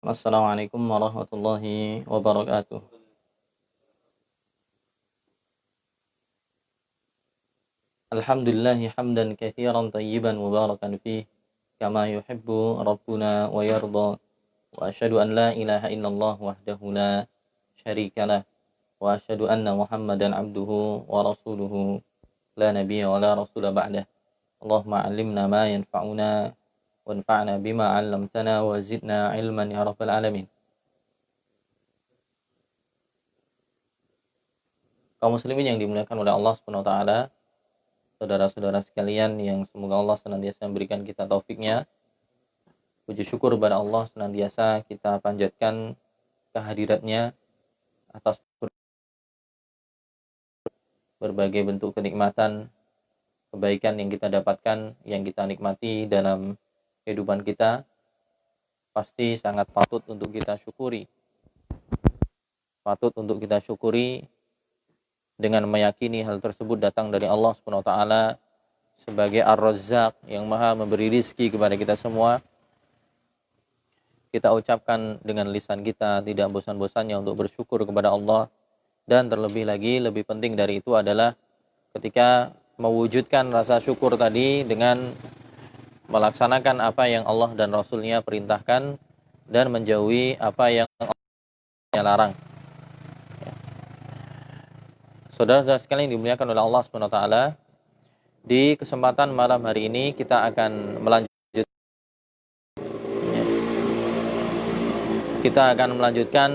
Assalamualaikum warahmatullahi wabarakatuh. Alhamdulillahi hamdan katsiran tayyiban mubarakan fih kama yuhibbu rabbuna wa yarda. Wa asyhadu an la ilaha illallah wahdahu la syarikalah wa asyhadu anna Muhammadan abduhu wa rasuluhu la nabiyya wa la rasula ba'dah. Allahumma 'allimna ma yanfa'una wanfa'na bima 'allamtana wa zidna ilman ya rabbal alamin. Kaum muslimin yang dimuliakan oleh Allah Subhanahu wa taala, saudara-saudara sekalian yang semoga Allah senantiasa memberikan kita taufiknya. Puji syukur kepada Allah senantiasa kita panjatkan kehadiratnya atas berbagai bentuk kenikmatan, kebaikan yang kita dapatkan, yang kita nikmati dalam kehidupan kita. Pasti sangat patut untuk kita syukuri. Patut untuk kita syukuri dengan meyakini hal tersebut datang dari Allah Subhanahu wa taala sebagai Ar-Razzaq yang Maha memberi rizki kepada kita semua. Kita ucapkan dengan lisan kita tidak bosan-bosannya untuk bersyukur kepada Allah, dan terlebih lagi lebih penting dari itu adalah ketika mewujudkan rasa syukur tadi dengan melaksanakan apa yang Allah dan Rasulnya perintahkan dan menjauhi apa yang Allah larang. Saudara-saudara sekalian yang dimuliakan oleh Allah Subhanahu wa taala, di kesempatan malam hari ini kita akan melanjutkan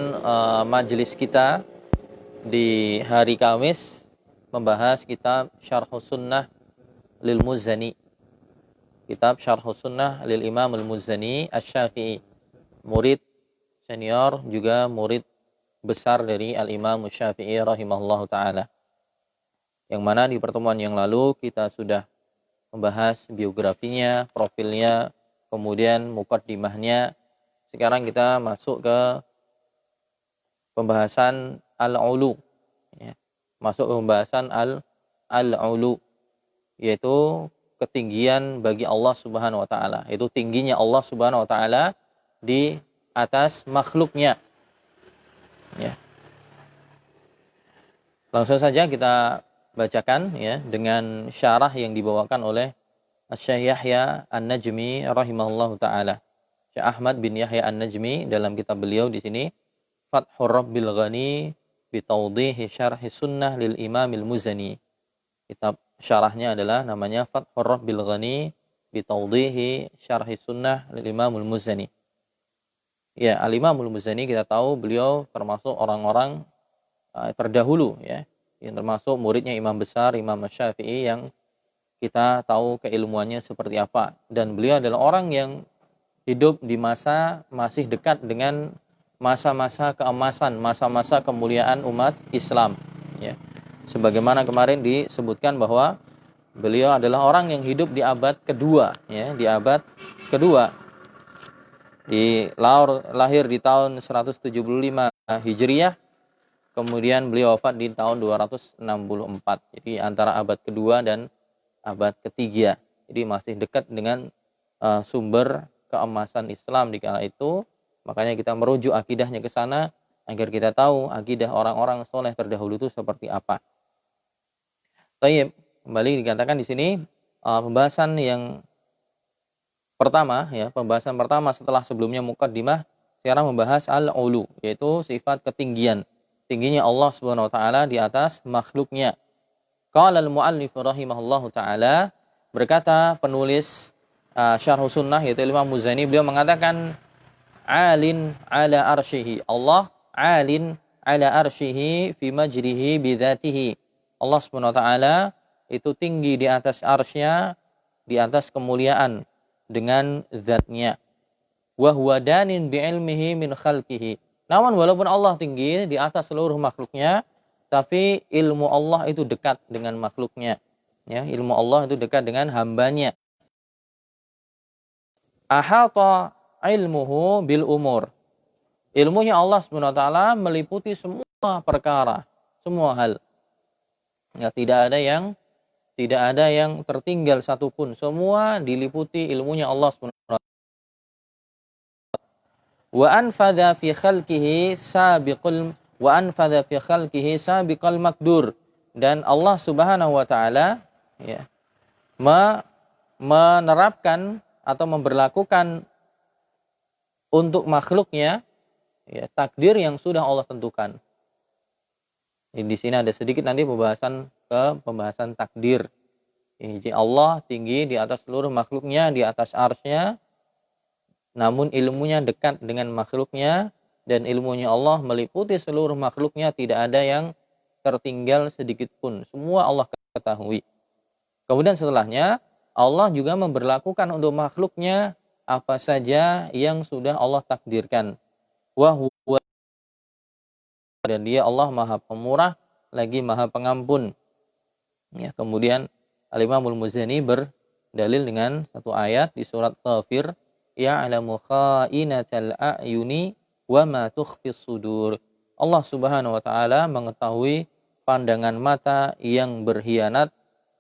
majelis kita di hari Kamis membahas kitab Syarhus Sunnah lil Muzani. Kitab Syarhus Sunnah lil Imam al-Muzani Asy-Syafi'i, murid senior juga murid besar dari Al-Imam Asy-Syafi'i rahimahullahu taala. Yang mana di pertemuan yang lalu kita sudah membahas biografinya, profilnya, kemudian muqaddimahnya. Sekarang kita masuk ke pembahasan al-ulu, ya. Masuk ke pembahasan al-ulu, yaitu ketinggian bagi Allah Subhanahu wa taala. Itu tingginya Allah Subhanahu wa taala di atas makhluknya, ya. Langsung saja kita bacakan, ya, dengan syarah yang dibawakan oleh Syekh Yahya An-Najmi rahimahullahu taala. Syekh Ahmad bin Yahya An-Najmi dalam kitab beliau di sini Fathur Rabbil Ghani bi Tawdihi Syarhi Sunnah lil Imam al-Muzani. Kitab syarahnya adalah namanya Fathur Rabbil Ghani bi Tawdihi Syarhi Sunnah lil Imam al-Muzani. Ya, Al-Imam al-Muzani kita tahu beliau termasuk orang-orang terdahulu, ya, yang termasuk muridnya imam besar Imam Syafi'i yang kita tahu keilmuannya seperti apa, dan beliau adalah orang yang hidup di masa masih dekat dengan masa-masa keemasan, masa-masa kemuliaan umat Islam, ya. Sebagaimana kemarin disebutkan bahwa beliau adalah orang yang hidup di abad kedua, ya, di abad kedua. Lahir di tahun 175 Hijriah. Kemudian beliau wafat di tahun 264. Jadi antara abad kedua dan abad ketiga. Jadi masih dekat dengan sumber keemasan Islam di kala itu. Makanya kita merujuk akidahnya ke sana agar kita tahu akidah orang-orang soleh terdahulu itu seperti apa. Tayyib, kembali dikatakan di sini pembahasan yang pertama, ya, pembahasan pertama setelah sebelumnya muqaddimah, sekarang membahas al-ulu, yaitu sifat ketinggian. Tingginya Allah Subhanahu wa taala di atas makhluknya. Qala al-muallif rahimahullahu taala, berkata penulis Syarh Sunnah yaitu Imam Muzani, beliau mengatakan alin ala arsyihi. Allah alin ala arsyihi fi majrihi bi dzatihi. Allah Subhanahu wa taala itu tinggi di atas arsy-Nya, di atas kemuliaan dengan zatnya. Wa huwa danin bi ilmihi min khalqihi. Namun walaupun Allah tinggi di atas seluruh makhluknya, tapi ilmu Allah itu dekat dengan makhluknya. Ya, ilmu Allah itu dekat dengan hambanya. Ahata ilmuhu bil umur. Ilmunya Allah Subhanahu wa taala meliputi semua perkara, semua hal. Ya, tidak ada yang tertinggal satupun. Semua diliputi ilmunya Allah Subhanahu wa taala. wa anfadha fi khalqihi sabiqal makdur. Dan Allah Subhanahu wa taala ya menerapkan atau memberlakukan untuk makhluknya ya takdir yang sudah Allah tentukan. Di sini ada sedikit nanti pembahasan takdir. Jadi Allah tinggi di atas seluruh makhluknya, di atas arsy-Nya, namun ilmunya dekat dengan makhluknya, dan ilmunya Allah meliputi seluruh makhluknya, tidak ada yang tertinggal sedikit pun. Semua Allah ketahui. Kemudian setelahnya, Allah juga memberlakukan untuk makhluknya apa saja yang sudah Allah takdirkan. Dan dia Allah Maha Pemurah, lagi Maha Pengampun. Ya, kemudian Al-Imamul Muzani berdalil dengan satu ayat di surat Ghafir, ya'lamu kha'inatal a'yuni wa ma tukhfis sudur. Allah Subhanahu wa taala mengetahui pandangan mata yang berkhianat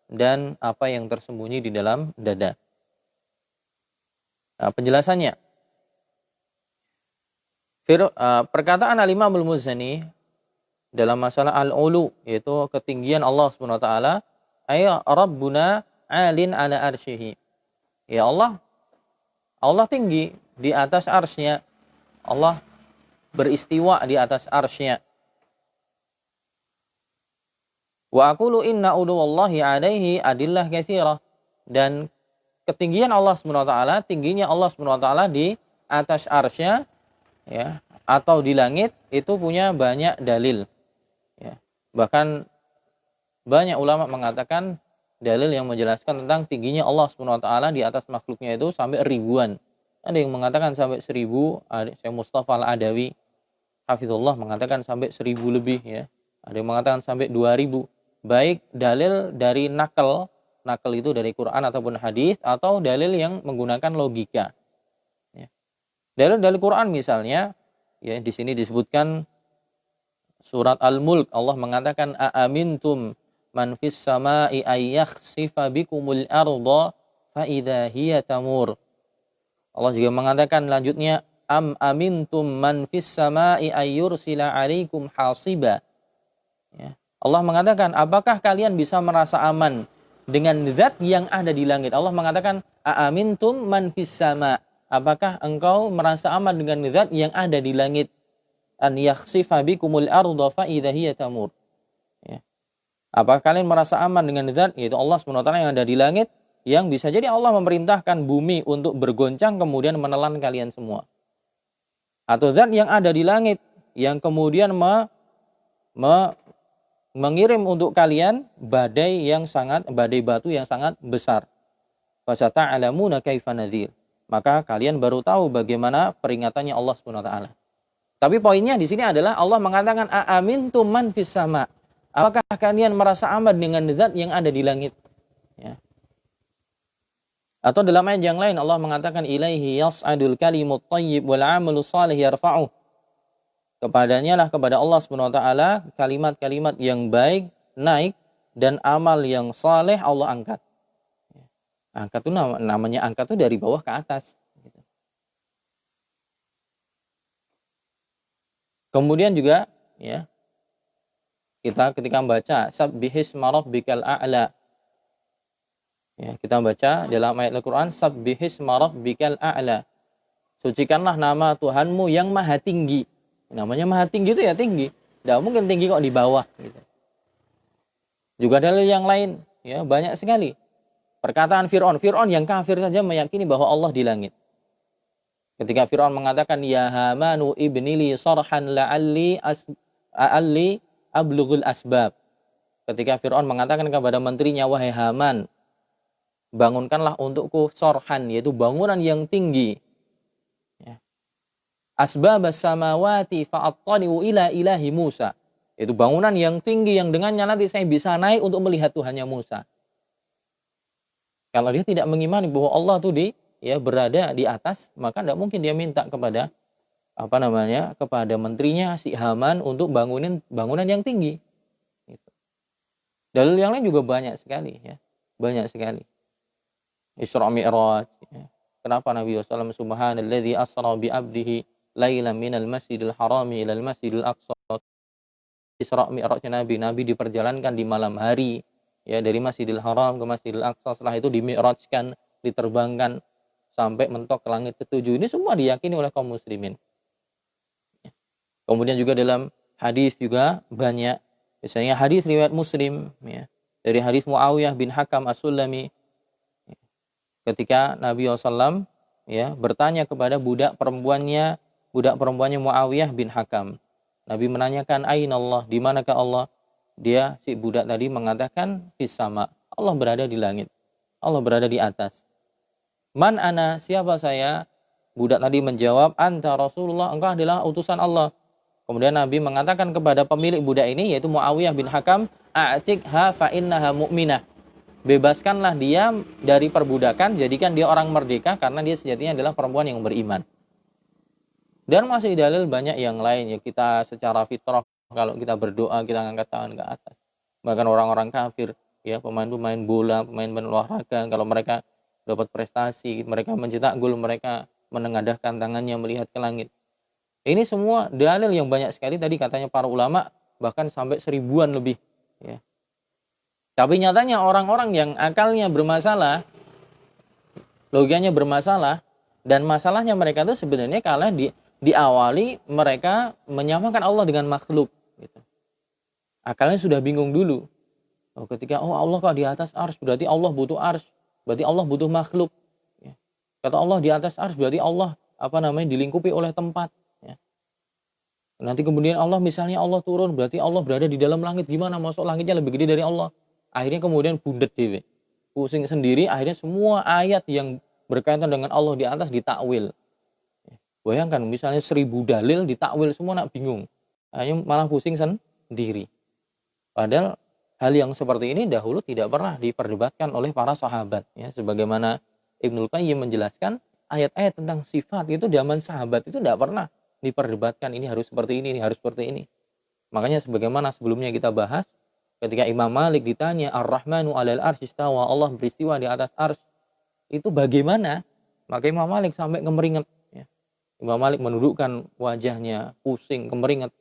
dan apa yang tersembunyi di dalam dada. Nah, penjelasannya. Perkataan Al-Imamul Muzani dalam masalah al-ulu, yaitu ketinggian Allah Subhanahu wa taala, ay rabbuna 'alin 'ala arsyihi. Ya Allah tinggi di atas arsy-Nya. Allah beristiwa di atas arsy-Nya. Wa aqulu inna uluwallahi 'alaihi adillah katsirah. Dan ketinggian Allah Subhanahu wa taala, tingginya Allah Subhanahu wa taala di atas arsy-Nya ya, atau di langit itu punya banyak dalil. Ya. Bahkan banyak ulama mengatakan dalil yang menjelaskan tentang tingginya Allah Subhanahu wa taala di atas makhluknya itu sampai ribuan. Ada yang mengatakan sampai 1000, Syekh Mustafa Al-Adawi hafizullah mengatakan sampai 1000 lebih ya. Ada yang mengatakan sampai 2000. Baik dalil dari nakal itu dari Quran ataupun hadis, atau dalil yang menggunakan logika. Ya. Dalil dari Quran misalnya, ya di sini disebutkan surat Al-Mulk, Allah mengatakan a'amintum man fis sama'i ayyakhsifa bikumul arda fa idza hiya tamur. Allah juga mengatakan lanjutnya am amintum man fis sama'i ayyursila 'alaikum hasiba. Ya. Allah mengatakan, apakah kalian bisa merasa aman dengan zat yang ada di langit? Allah mengatakan a'amintum man fis sama'. Apakah engkau merasa aman dengan zat yang ada di langit? An yakhsifa bikumul arda fa idza hiya tamur. Ya. Apakah kalian merasa aman dengan zat, yaitu Allah SWT yang ada di langit, yang bisa jadi Allah memerintahkan bumi untuk bergoncang kemudian menelan kalian semua? Atau zat yang ada di langit yang kemudian mengirim untuk kalian badai batu yang sangat besar. Fasata'lamuna kaifa nadhir. Maka kalian baru tahu bagaimana peringatannya Allah Subhanahu wa taala. Tapi poinnya di sini adalah Allah mengatakan a'amintum man fis sama'. Apakah kalian merasa aman dengan zat yang ada di langit? Ya. Atau dalam ayat yang lain Allah mengatakan ilaihi yas'adul kalimut thayyib wal 'amalu shalih yarfa'uh. Kepadanya lah, kepada Allah Subhanahu wa taala, kalimat-kalimat yang baik naik dan amal yang saleh Allah angkat. Angkat itu namanya angkat itu dari bawah ke atas. Kemudian juga ya, kita ketika membaca sabbihisma rabbikal a'la. Ya, kita baca dalam ayat Al-Qur'an sabbihisma rabbikal a'la. Sucikanlah nama Tuhanmu yang maha tinggi. Namanya maha tinggi itu ya tinggi. Tidak mungkin tinggi kok di bawah gitu. Juga dalil yang lain ya, banyak sekali. Perkataan Fir'aun yang kafir saja meyakini bahwa Allah di langit. Ketika Fir'aun mengatakan ya Hamanu ibnili sarhan la'alli ablughul asbab. Ketika Fir'aun mengatakan kepada menterinya, wahai Haman, bangunkanlah untukku sorhan, yaitu bangunan yang tinggi. Ya. Asbabas samawati fa'attali'u ila ilahi Musa. Itu bangunan yang tinggi yang dengannya nanti saya bisa naik untuk melihat Tuhannya Musa. Kalau dia tidak mengimani bahwa Allah itu berada di atas, maka tidak mungkin dia minta kepada kepada menterinya si Haman untuk bangunan yang tinggi. Gitu. Dalil yang lain juga banyak sekali ya. Banyak sekali. Isra Mi'raj ya. Kenapa Nabi SAW subhanalladzi asra bi 'abdihi lailan minal masjidil harami ilal masjidil aqsa. Isra Mi'rajnya Nabi diperjalankan di malam hari, ya, dari Masjidil Haram ke Masjidil Aqsa, setelah itu dimi'rajkan, diterbangkan sampai mentok ke langit ketujuh. Ini semua diyakini oleh kaum muslimin. Kemudian juga dalam hadis juga banyak, misalnya hadis riwayat Muslim, ya, dari hadis Muawiyah bin Hakam As-Sulami, ketika Nabi SAW, ya, bertanya kepada budak perempuannya Muawiyah bin Hakam. Nabi menanyakan, "Aina Allah?" Di manakah Allah? Dia, si budak tadi, mengatakan, "Fis sama." Allah berada di langit. Allah berada di atas. "Man ana?" Siapa saya? Budak tadi menjawab, "Anta Rasulullah." Engkau adalah utusan Allah. Kemudian Nabi mengatakan kepada pemilik budak ini, yaitu Muawiyah bin Hakam, "A'tikha fa innaha mu'minah." Bebaskanlah dia dari perbudakan, jadikan dia orang merdeka, karena dia sejatinya adalah perempuan yang beriman. Dan masih dalil banyak yang lain, ya, kita secara fitrah kalau kita berdoa kita angkat tangan ke atas. Bahkan orang-orang kafir, ya, pemain bola, pemain olahraga, kalau mereka dapat prestasi, mereka mencetak gol, mereka menengadahkan tangannya melihat ke langit. Ini semua dalil yang banyak sekali, tadi katanya para ulama bahkan sampai 1000-an lebih, ya. Tapi nyatanya orang-orang yang akalnya bermasalah, logikanya bermasalah, dan masalahnya mereka itu sebenarnya kalah diawali mereka menyamakan Allah dengan makhluk, gitu. Akalnya sudah bingung dulu. Ketika Allah kok di atas arsy, berarti Allah butuh arsy, berarti Allah butuh makhluk. Ya. Kata Allah di atas arsy, berarti Allah dilingkupi oleh tempat. Ya. Nanti kemudian Allah, misalnya Allah turun, berarti Allah berada di dalam langit. Gimana masuk langitnya lebih gede dari Allah? Akhirnya kemudian bundet dewe, pusing sendiri. Akhirnya semua ayat yang berkaitan dengan Allah di atas ditakwil. Bayangkan misalnya 1000 dalil ditakwil semua, nak bingung. Hanya malah pusing sendiri. Padahal hal yang seperti ini dahulu tidak pernah diperdebatkan oleh para sahabat, ya. Sebagaimana Ibnul Qayyim menjelaskan, ayat-ayat tentang sifat itu zaman sahabat itu tidak pernah diperdebatkan, ini harus seperti ini harus seperti ini. Makanya sebagaimana sebelumnya kita bahas, ketika Imam Malik ditanya, Ar-Rahmanu 'alal arsy istawa, Allah beristiwa di atas arsy, itu bagaimana? Maka Imam Malik sampai kemeringat. Imam Malik menundukkan wajahnya, pusing, kemeringat.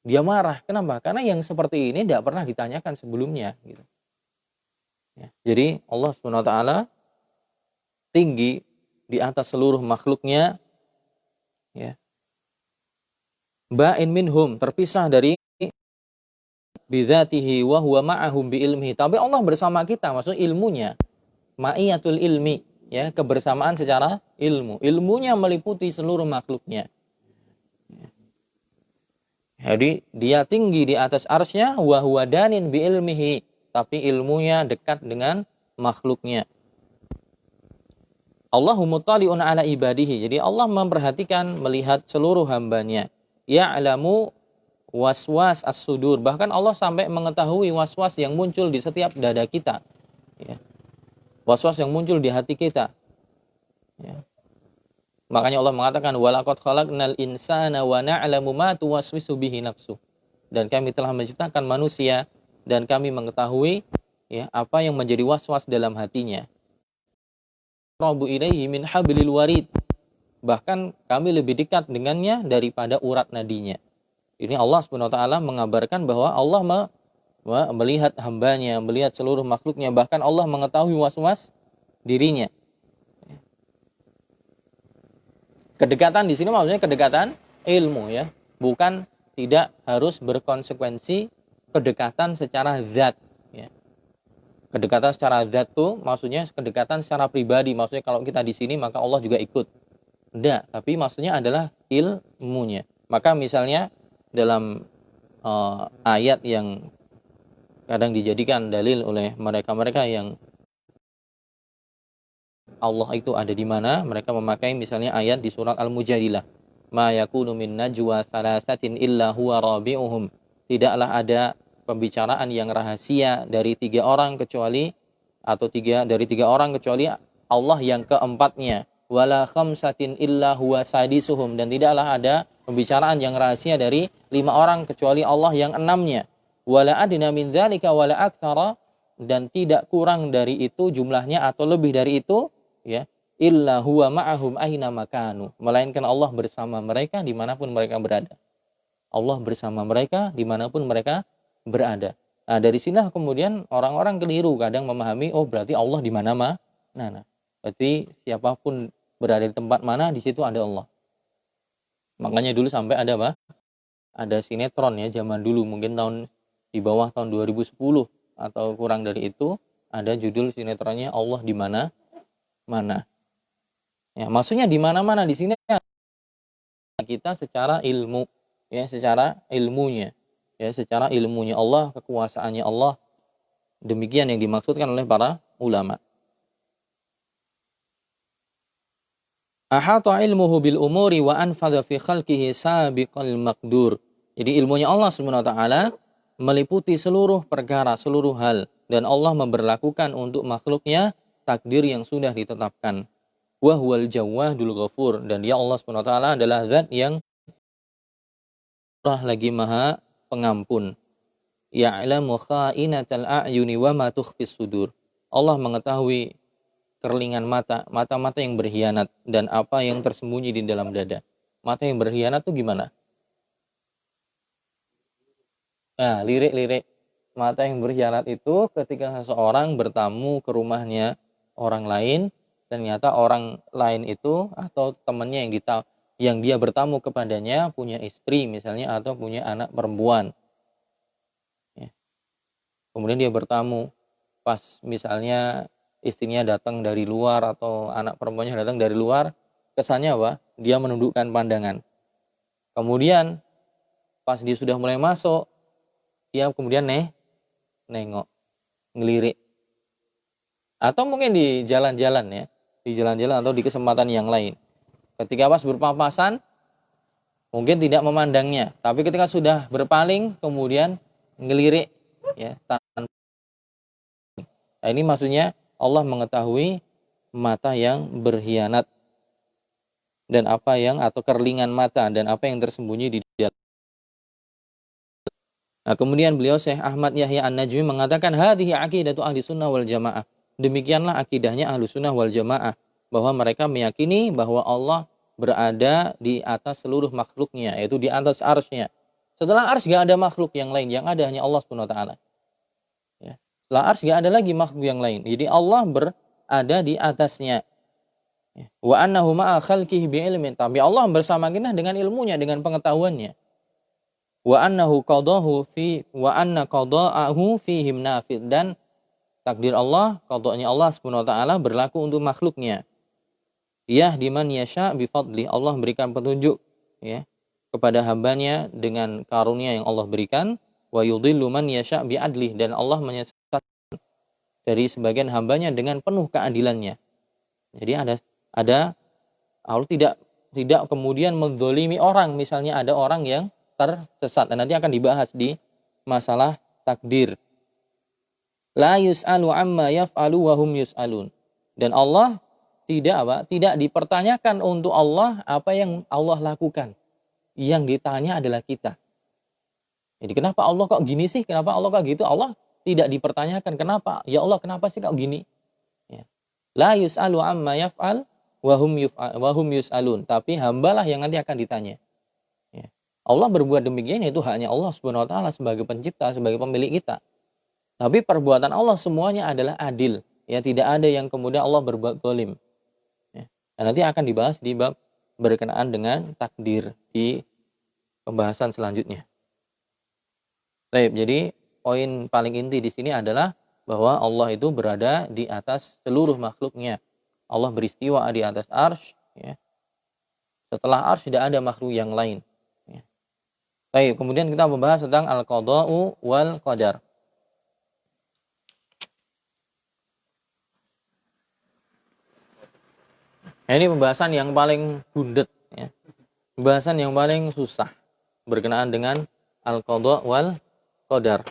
Dia marah. Kenapa? Karena yang seperti ini tidak pernah ditanyakan sebelumnya, gitu. Ya. Jadi Allah SWT tinggi di atas seluruh makhluknya, ya. Ba'in minhum, terpisah dari bidzatihi wa huwa ma'ahum bi ilmihi. Tapi Allah bersama kita, maksudnya ilmunya. Ma'iyatul ilmi, ya, kebersamaan secara ilmu. Ilmunya meliputi seluruh makhluknya. Jadi dia tinggi di atas arsy-Nya, wa huwa danin bi ilmihi, tapi ilmunya dekat dengan makhluknya. Allahu muttali'un ala ibadihi. Jadi Allah memperhatikan, melihat seluruh hambanya. Ya'lamu waswas as-sudur. Bahkan Allah sampai mengetahui waswas yang muncul di setiap dada kita, ya. Was-was yang muncul di hati kita, ya. Makanya Allah mengatakan, walaqad khalaqnal insana wa na'lamu ma tuwaswisu bihi nafsu. Dan kami telah menciptakan manusia dan kami mengetahui, ya, apa yang menjadi was-was dalam hatinya. Rabu ilaihi min hablil warid. Bahkan kami lebih dekat dengannya daripada urat nadinya. Ini Allah SWT mengabarkan bahwa Allah melihat hambanya, melihat seluruh makhluknya, bahkan Allah mengetahui was-was dirinya. Kedekatan di sini maksudnya kedekatan ilmu, ya, bukan tidak harus berkonsekuensi kedekatan secara zat, ya. Kedekatan secara zat itu maksudnya kedekatan secara pribadi, maksudnya kalau kita di sini maka Allah juga ikut. Tidak, tapi maksudnya adalah ilmunya. Maka misalnya dalam ayat yang kadang dijadikan dalil oleh mereka-mereka yang Allah itu ada di mana, mereka memakai misalnya ayat di surat Al-Mujadilah, ma yakunu min najwa thalathatin illa huwa rabi'uhum. Tidaklah ada pembicaraan yang rahasia dari 3 orang kecuali, atau dari 3 orang kecuali Allah yang keempatnya. Wala khamsatin illa huwa sadisuhum. Dan tidaklah ada pembicaraan yang rahasia dari 5 orang kecuali Allah yang 6-nya. Wala adna min dzalika wala aktsara, dan tidak kurang dari itu jumlahnya atau lebih dari itu, ya, illa huwa ma'ahum aina makanu, melainkan Allah bersama mereka dimanapun mereka berada. Allah bersama mereka dimanapun mereka berada. Nah, dari sinilah kemudian orang-orang keliru kadang memahami, oh berarti Allah di mana-mana. Nah, berarti siapapun berada di tempat mana, di situ ada Allah. Makanya dulu sampai ada apa? Ada sinetron ya zaman dulu, mungkin di bawah tahun 2010 atau kurang dari itu, ada judul sinetronnya Allah di mana-mana. Ya, maksudnya di mana-mana di sini kita secara ilmu, ya, secara ilmunya. Ya, secara ilmunya Allah, kekuasaannya Allah. Demikian yang dimaksudkan oleh para ulama. Ahata ilmuhu bil umuri wa anfadha fi khalqihi sabiqal maqdur. Jadi ilmunya Allah Subhanahu wa taala meliputi seluruh perkara, seluruh hal, dan Allah memberlakukan untuk makhluknya takdir yang sudah ditetapkan. Wa huwal jawwadul ghafur, dan dia Allah Subhanahu wa taala adalah zat yang lagi maha pengampun. Ya'lamu kha'inatal a'yuni wa ma tukhfis sudur. Allah mengetahui kerlingan mata-mata yang berkhianat, dan apa yang tersembunyi di dalam dada. Mata yang berkhianat itu gimana? Nah, lirik-lirik mata yang berkhianat itu ketika seseorang bertamu ke rumahnya orang lain, ternyata orang lain itu atau temannya yang dia bertamu kepadanya punya istri misalnya atau punya anak perempuan. Ya. Kemudian dia bertamu, pas misalnya istrinya datang dari luar atau anak perempuannya datang dari luar, kesannya apa? Dia menundukkan pandangan. Kemudian pas dia sudah mulai masuk, dia kemudian nengok, ngelirik. Atau mungkin di jalan-jalan ya, di jalan-jalan atau di kesempatan yang lain. Ketika pas berpapasan, mungkin tidak memandangnya, tapi ketika sudah berpaling, kemudian ngelirik, ya. Nah, ini maksudnya Allah mengetahui mata yang berkhianat dan apa yang atau kerlingan mata dan apa yang tersembunyi di dalam. Nah, kemudian beliau Syekh Ahmad Yahya An-Najmi mengatakan hadhihi aqidatu ahli sunnah wal jamaah. Demikianlah akidahnya ahlu sunnah wal jamaah, bahwa mereka meyakini bahwa Allah berada di atas seluruh makhluknya, yaitu di atas arsy-Nya. Setelah arsy gak ada makhluk yang lain, yang ada hanya Allah Subhanahu wa taala. Ya. Setelah arsy gak ada lagi makhluk yang lain. Jadi Allah berada di atasnya. Wa annahu ma'a khalqihi bi'ilmin. Tapi Allah bersama kita dengan ilmunya, dengan pengetahuannya. Wa annahu qadahu fi wa anna qada'ahu fihim nafid, dan takdir Allah, qada'nya Allah Subhanahu wa taala berlaku untuk makhluknya. Yahdi man yasha bi fadli, Allah berikan petunjuk ya kepada hambanya dengan karunia yang Allah berikan. Wa yudhillu man yasha bi adli, dan Allah menyesatkan dari sebagian hambanya dengan penuh keadilannya. Jadi ada Allah tidak kemudian menzalimi orang, misalnya ada orang yang tersesat, dan nanti akan dibahas di masalah takdir. La yus'alu amma yaf'alu wa hum yus'alun. Dan Allah tidak dipertanyakan untuk Allah apa yang Allah lakukan. Yang ditanya adalah kita. Jadi kenapa Allah kok gini sih? Kenapa Allah kok gitu? Allah tidak dipertanyakan kenapa. Ya Allah, kenapa sih kok gini? Ya. La yus'alu amma yaf'al wa hum yus'alun. Tapi hambalah yang nanti akan ditanya. Ya. Allah berbuat demikian itu hanya Allah Subhanahu wa taala sebagai pencipta, sebagai pemilik kita. Tapi perbuatan Allah semuanya adalah adil. Ya, tidak ada yang kemudian Allah berbuat zalim. Ya. Dan nanti akan dibahas di bab berkenaan dengan takdir di pembahasan selanjutnya. Baik, jadi poin paling inti di sini adalah bahwa Allah itu berada di atas seluruh makhluknya. Allah beristiwa di atas arsy. Ya. Setelah arsy tidak ada makhluk yang lain. Ya. Baik, kemudian kita membahas tentang al-qada'u wal qadar. Nah, ini pembahasan yang paling bundet, ya. Pembahasan yang paling susah berkenaan dengan al-qada' wal qadar.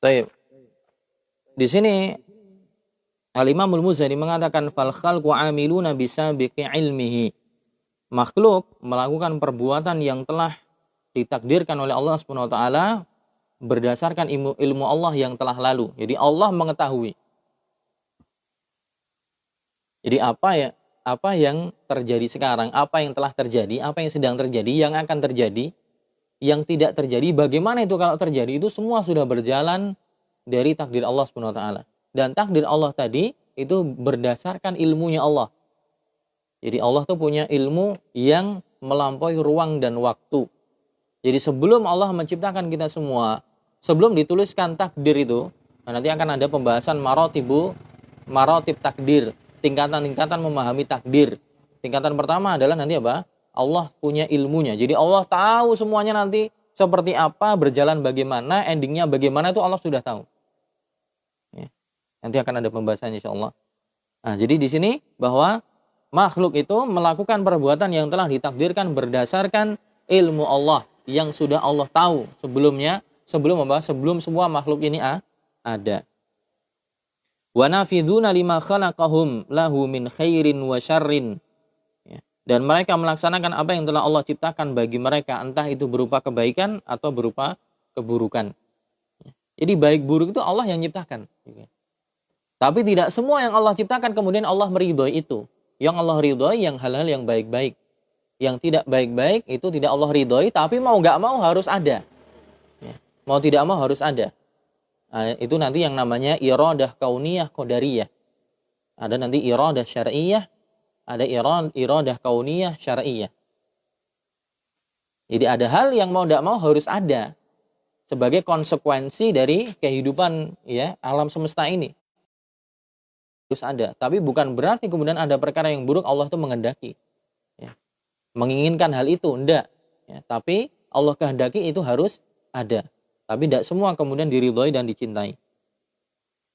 Baik. Di sini Al-Imam Al-Muzani mengatakan fal khalqu 'amiluna bisabiqi ilmihi. Makhluk melakukan perbuatan yang telah ditakdirkan oleh Allah Subhanahu wa taala berdasarkan ilmu Allah yang telah lalu. Jadi Allah mengetahui. Jadi apa yang terjadi sekarang, apa yang telah terjadi, apa yang sedang terjadi, yang akan terjadi, yang tidak terjadi, bagaimana itu kalau terjadi, itu semua sudah berjalan dari takdir Allah Subhanahu wa taala. Dan takdir Allah tadi itu berdasarkan ilmunya Allah. Jadi Allah tuh punya ilmu yang melampaui ruang dan waktu. Jadi sebelum Allah menciptakan kita semua, sebelum dituliskan takdir itu, nanti akan ada pembahasan marotib takdir, tingkatan-tingkatan memahami takdir. Tingkatan pertama adalah nanti apa? Allah punya ilmunya. Jadi Allah tahu semuanya nanti seperti apa, berjalan bagaimana, endingnya bagaimana, itu Allah sudah tahu. Ya. Nanti akan ada pembahasannya insyaallah. Nah, jadi di sini bahwa makhluk itu melakukan perbuatan yang telah ditakdirkan berdasarkan ilmu Allah yang sudah Allah tahu sebelumnya, sebelum semua makhluk ini ada. Wa nafiduna lima khalaqahum lahu min khairin wa syarrin. Ya. Dan mereka melaksanakan apa yang telah Allah ciptakan bagi mereka, entah itu berupa kebaikan atau berupa keburukan. Ya. Jadi baik buruk itu Allah yang ciptakan. Tapi tidak semua yang Allah ciptakan kemudian Allah meridhoi itu. Yang Allah ridhoi yang hal-hal yang baik-baik. Yang tidak baik-baik itu tidak Allah ridhoi, tapi mau nggak mau harus ada. Ya. Mau tidak mau harus ada. Nah, itu nanti yang namanya iradah kauniyah qadariyah. Ada nanti iradah syar'iyah, ada iradah kauniyah syar'iyah. Jadi ada hal yang mau tidak mau harus ada sebagai konsekuensi dari kehidupan ya alam semesta ini. Harus ada, tapi bukan berarti kemudian ada perkara yang buruk Allah itu menghendaki. Ya. Menginginkan hal itu, enggak. Ya, tapi Allah kehendaki itu harus ada. Tapi tidak semua kemudian diridhoi dan dicintai.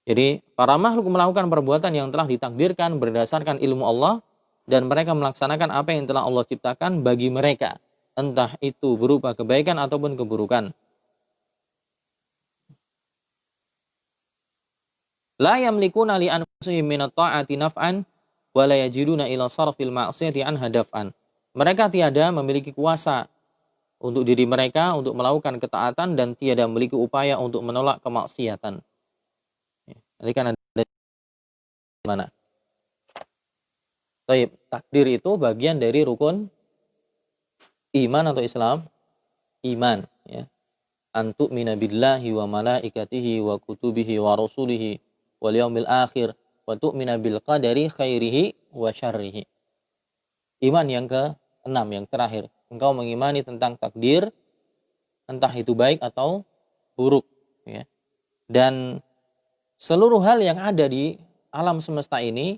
Jadi para makhluk melakukan perbuatan yang telah ditakdirkan berdasarkan ilmu Allah dan mereka melaksanakan apa yang telah Allah ciptakan bagi mereka. Entah itu berupa kebaikan ataupun keburukan. La yamlikuna li anfusihim minat ta'ati naf'an wa la yajiduna ila sarfil ma'siyati an hadaf'an. Mereka tiada memiliki kuasa untuk diri mereka untuk melakukan ketaatan dan tiada memiliki upaya untuk menolak kemaksiatan. Nanti kan ada mana? Baik, takdir itu bagian dari rukun iman atau Islam. Iman, ya. Antu mina billahi wa malaikatihi wa kutubihi wa rasulihi wal yaumil akhir wa tu'mina bil qadari khairihi wa syarrihi. Iman yang ke-6, yang terakhir. Engkau mengimani tentang takdir, entah itu baik atau buruk. Ya. Dan seluruh hal yang ada di alam semesta ini,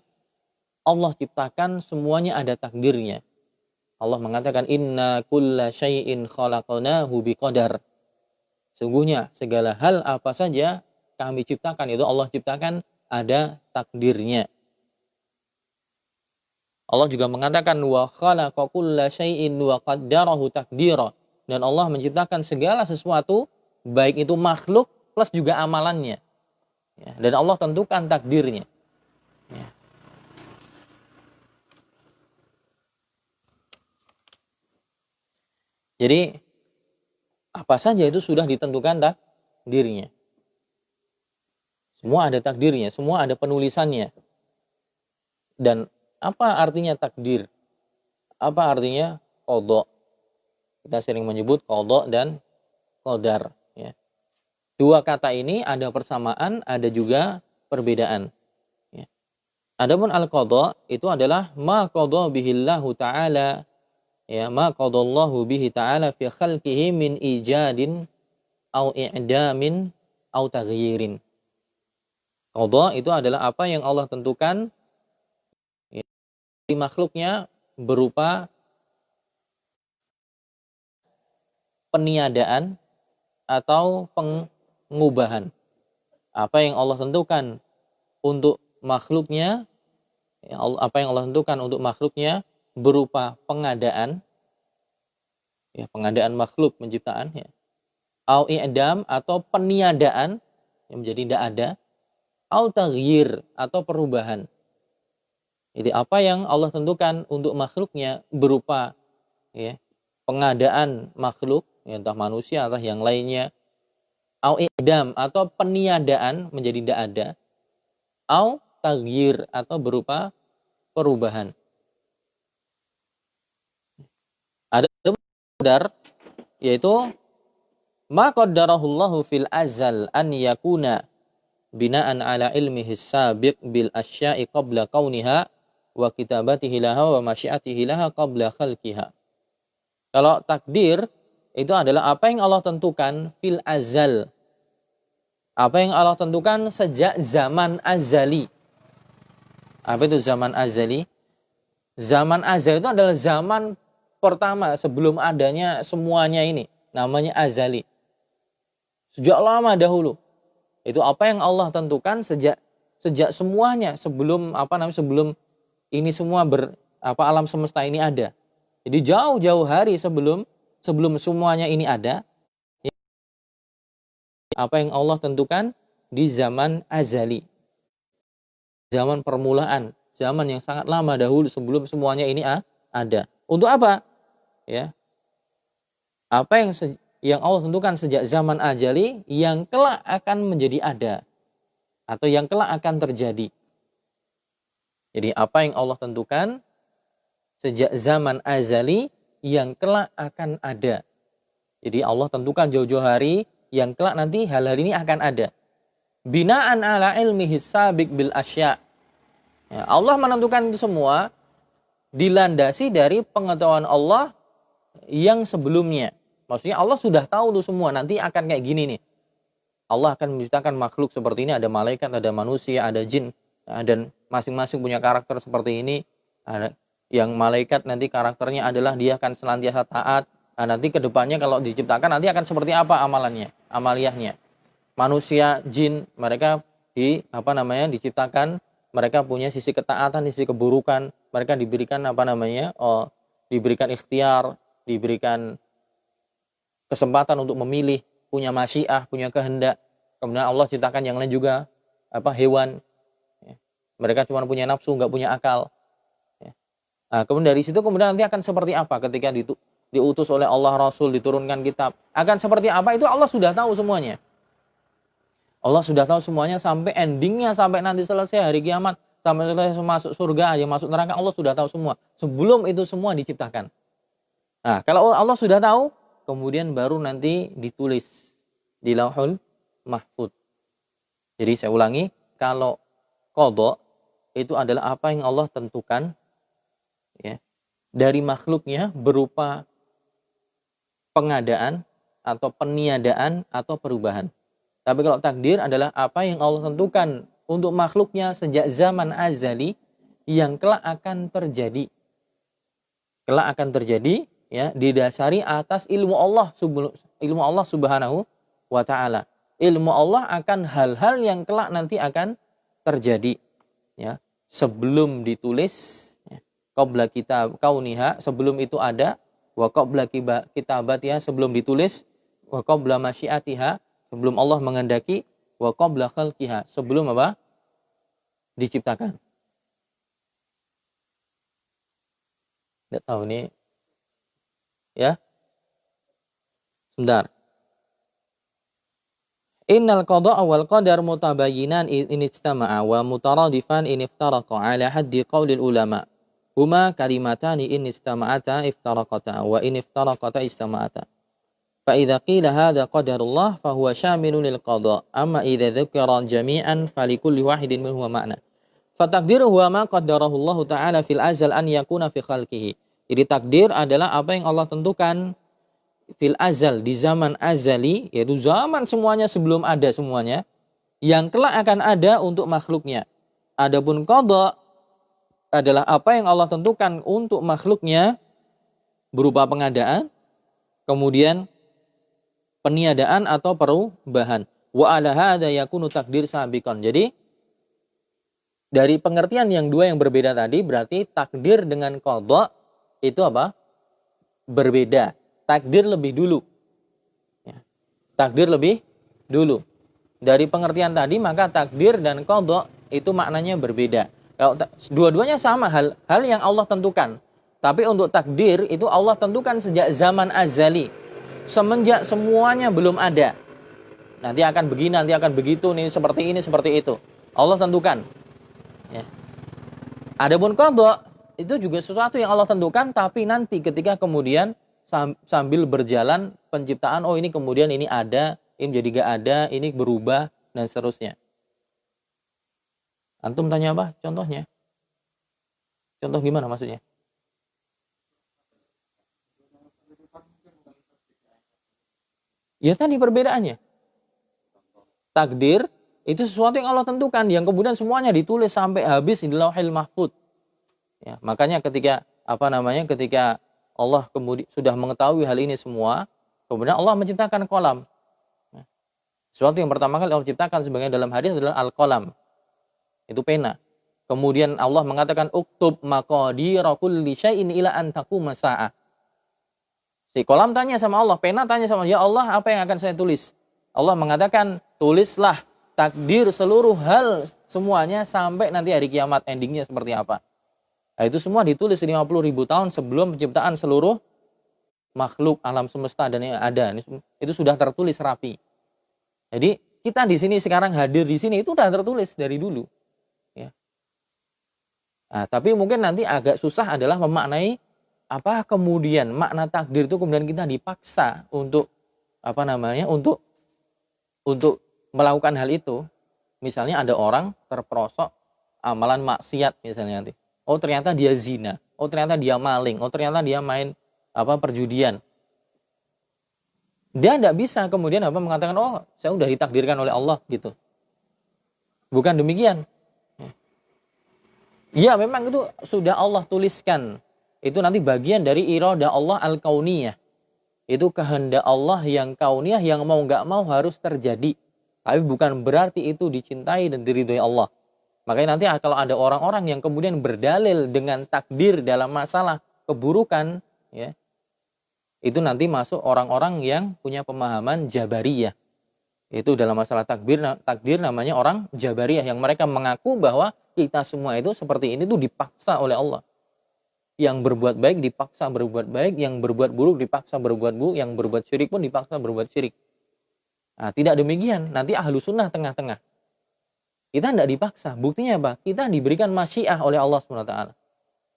Allah ciptakan semuanya ada takdirnya. Allah mengatakan, inna kulla syai'in khalaqnahu biqadar. Sungguhnya segala hal apa saja kami ciptakan, itu Allah ciptakan ada takdirnya. Allah juga mengatakan wa khalaqa kulla syai'in wa qaddarahu taqdira. Dan Allah menciptakan segala sesuatu, baik itu makhluk plus juga amalannya. Ya, dan Allah tentukan takdirnya. Ya. Jadi apa saja itu sudah ditentukan takdirnya. Semua ada takdirnya, semua ada penulisannya. Dan apa artinya takdir? Apa artinya qadha? Kita sering menyebut qadha dan qadar. Ya. Dua kata ini ada persamaan, ada juga perbedaan. Ya. Adapun al-qadha itu adalah ma qadha bihillahu ta'ala, ya, ma qadallahu bihi ta'ala fi khalqihi min ijadin au i'damin au taghyirin. Qadha itu adalah apa yang Allah tentukan di makhluknya berupa peniadaan atau pengubahan. Apa yang Allah tentukan untuk makhluknya, apa yang Allah tentukan untuk makhluknya berupa pengadaan, ya, pengadaan makhluk penciptaan, ya, au i'dam atau peniadaan yang menjadi tidak ada, au taghyir atau perubahan. Jadi apa yang Allah tentukan untuk makhluknya berupa ya, pengadaan makhluk, ya, entah manusia atau yang lainnya, au idam atau peniadaan menjadi tidak ada, au taghyir atau berupa perubahan. Ada qadar, yaitu ma qaddarahullahu fil azal an yakuna binaan ala ilmihi sabiq bil asya'i qabla kauniha wa kitabatihi laha wa masyiatihi laha qabla khalqiha. Kalau takdir itu adalah apa yang Allah tentukan fil azal. Apa yang Allah tentukan sejak zaman azali. Apa itu zaman azali? Zaman azali itu adalah zaman pertama sebelum adanya semuanya ini. Namanya azali. Sejak lama dahulu. Itu apa yang Allah tentukan sejak semuanya, sebelum sebelum ini semua alam semesta ini ada. Jadi jauh-jauh hari sebelum semuanya ini ada, apa yang Allah tentukan di zaman azali. Zaman permulaan, zaman yang sangat lama dahulu sebelum semuanya ini ada. Untuk apa? Ya. Apa yang Allah tentukan sejak zaman azali yang kelak akan menjadi ada atau yang kelak akan terjadi. Jadi apa yang Allah tentukan sejak zaman azali yang kelak akan ada. Jadi Allah tentukan jauh-jauh hari yang kelak nanti hal-hal ini akan ada. Binaan ala ilmihi sabiq bil asya. Ya, Allah menentukan itu semua dilandasi dari pengetahuan Allah yang sebelumnya. Maksudnya Allah sudah tahu itu semua nanti akan kayak gini nih. Allah akan menciptakan makhluk seperti ini, ada malaikat, ada manusia, ada jin, dan masing-masing punya karakter seperti ini. Yang malaikat nanti karakternya adalah dia akan senantiasa taat. Nah, nanti ke depannya kalau diciptakan nanti akan seperti apa amalannya, amaliyahnya. Manusia, jin, mereka diciptakan, mereka punya sisi ketaatan, sisi keburukan, mereka diberikan diberikan ikhtiar, diberikan kesempatan untuk memilih, punya masyiah, punya kehendak. Kemudian Allah ciptakan yang lain juga hewan. Mereka cuma punya nafsu, nggak punya akal. Nah, kemudian dari situ nanti akan seperti apa ketika diutus oleh Allah Rasul, diturunkan kitab. Akan seperti apa itu Allah sudah tahu semuanya. Allah sudah tahu semuanya sampai endingnya, sampai nanti selesai hari kiamat, sampai selesai masuk surga aja, masuk neraka, Allah sudah tahu semua. Sebelum itu semua diciptakan. Nah, kalau Allah sudah tahu, kemudian baru nanti ditulis di Lauhul Mahfuz. Jadi saya ulangi, kalau qada itu adalah apa yang Allah tentukan ya, dari makhluknya berupa pengadaan atau peniadaan atau perubahan. Tapi kalau takdir adalah apa yang Allah tentukan untuk makhluknya sejak zaman azali yang kelak akan terjadi. Kelak akan terjadi ya, didasari atas ilmu Allah Subhanahu wa taala. Ilmu Allah akan hal-hal yang kelak nanti akan terjadi ya, sebelum ditulis ya, qabla kitab kauniha, sebelum itu ada, wa qabla kitabatiha, sebelum ditulis, wa qabla masyiatiha, sebelum Allah menghendaki, wa qabla khalqiha, sebelum diciptakan. Tidak tahu nih ya. Sebentar. Innal qada'a wal qadar mutabayyinan in ijtama'a wa mutaradifan in iftaraqa ala haddi qaulil ulama. Huma kalimatani in ijtama'ata iftaraqata wa in iftaraqata ijtama'ata. Fa idza qila hadha qadarullah fa huwa shamilun lil qada'. Amma idza dzukira jami'an fa likulli wahidin minhu ma'na. Fa taqdiru huwa ma qaddarahu Allah ta'ala fil azal an yakuna fi khalqihi. Jadi takdir adalah apa yang Allah tentukan fil azal, di zaman azali, yaitu zaman semuanya sebelum ada semuanya, yang kelak akan ada untuk makhluknya. Adapun qada adalah apa yang Allah tentukan untuk makhluknya berupa pengadaan, kemudian peniadaan atau perubahan. Wa ala hadza yakunu takdir sabiqan. Jadi dari pengertian yang dua yang berbeda tadi, berarti takdir dengan qada itu berbeda. Takdir lebih dulu. Ya. Takdir lebih dulu. Dari pengertian tadi, maka takdir dan qada itu maknanya berbeda. Kalau dua-duanya sama, hal yang Allah tentukan. Tapi untuk takdir itu Allah tentukan sejak zaman azali. semenjak semuanya belum ada. Nanti akan begini, nanti akan begitu, nih seperti ini, seperti itu. Allah tentukan. Ya. Adapun qadha itu juga sesuatu yang Allah tentukan, tapi nanti ketika kemudian sambil berjalan penciptaan, oh ini kemudian ini ada, ini jadi gak ada, ini berubah, dan seterusnya. Antum tanya apa? Contohnya? Contoh gimana maksudnya? Ya tadi perbedaannya. Takdir itu sesuatu yang Allah tentukan, yang kemudian semuanya ditulis sampai habis di Lauhil Mahfuz. Ya, makanya ketika ketika Allah kemudian sudah mengetahui hal ini semua, kemudian Allah menciptakan kolam. Ya, sesuatu yang pertama kali Allah ciptakan sebagian dalam hadis adalah al-qalam. Itu pena. Kemudian Allah mengatakan uktub maqadira kulli syai'in ila an taquma sa'ah. Si kolam tanya sama Allah, pena tanya sama Allah, ya Allah, apa yang akan saya tulis? Allah mengatakan, tulislah takdir seluruh hal semuanya sampai nanti hari kiamat, endingnya seperti apa. Nah, itu semua ditulis 50.000 tahun sebelum penciptaan seluruh makhluk alam semesta dan yang ada. Itu sudah tertulis rapi. Jadi kita di sini sekarang hadir di sini itu sudah tertulis dari dulu. Ya. Nah, tapi mungkin nanti agak susah adalah memaknai apa kemudian makna takdir itu kemudian kita dipaksa untuk untuk melakukan hal itu. Misalnya ada orang terperosok amalan maksiat misalnya nanti. Oh ternyata dia zina, oh ternyata dia maling, oh ternyata dia main perjudian. Dia tidak bisa kemudian mengatakan oh saya sudah ditakdirkan oleh Allah gitu. Bukan demikian. Ya memang itu sudah Allah tuliskan. Itu nanti bagian dari iradah Allah al-kauniyah. Itu kehendak Allah yang kauniyah yang mau nggak mau harus terjadi. Tapi bukan berarti itu dicintai dan diridhoi Allah. Makanya nanti kalau ada orang-orang yang kemudian berdalil dengan takdir dalam masalah keburukan, ya, itu nanti masuk orang-orang yang punya pemahaman Jabariyah. Itu dalam masalah takdir namanya orang Jabariyah yang mereka mengaku bahwa kita semua itu seperti ini tuh dipaksa oleh Allah. Yang berbuat baik dipaksa berbuat baik, yang berbuat buruk dipaksa berbuat buruk, yang berbuat syirik pun dipaksa berbuat syirik. Nah, tidak demikian. Nanti ahlu sunnah tengah-tengah. Kita tidak dipaksa. Buktinya apa? Kita diberikan masyiah oleh Allah SWT.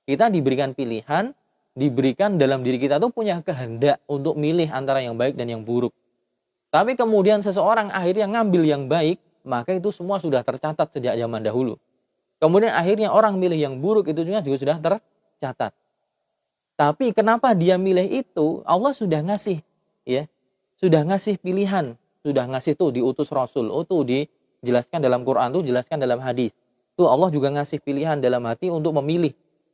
Kita diberikan pilihan, diberikan dalam diri kita tuh punya kehendak untuk milih antara yang baik dan yang buruk. Tapi kemudian seseorang akhirnya ngambil yang baik, maka itu semua sudah tercatat sejak zaman dahulu. Kemudian akhirnya orang milih yang buruk itu juga sudah tercatat. Tapi kenapa dia milih itu? Allah sudah ngasih, ya, sudah ngasih pilihan, sudah ngasih tuh diutus Rasul, tuh dijelaskan dalam Quran, tuh jelaskan dalam hadis. Tuh Allah juga ngasih pilihan dalam hati untuk memilih,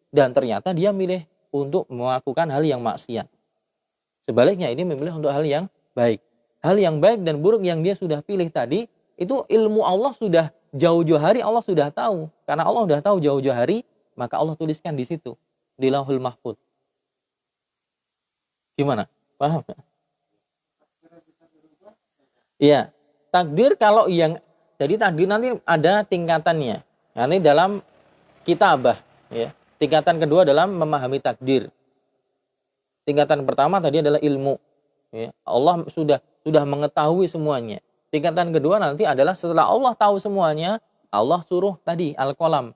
dan ternyata dia milih untuk melakukan hal yang maksiat. Sebaliknya ini memilih untuk hal yang baik. Hal yang baik dan buruk yang dia sudah pilih tadi, itu ilmu Allah sudah jauh-jauh hari Allah sudah tahu. Karena Allah sudah tahu jauh-jauh hari, maka Allah tuliskan di situ, di Lauhul Mahfuz. Gimana? Paham nggak? Iya. Takdir kalau jadi takdir nanti ada tingkatannya. Nanti dalam kitabah, ya. Tingkatan kedua dalam memahami takdir. Tingkatan pertama tadi adalah ilmu. Ya. Allah sudah mengetahui semuanya. Tingkatan kedua nanti adalah setelah Allah tahu semuanya, Allah suruh tadi al-qalam,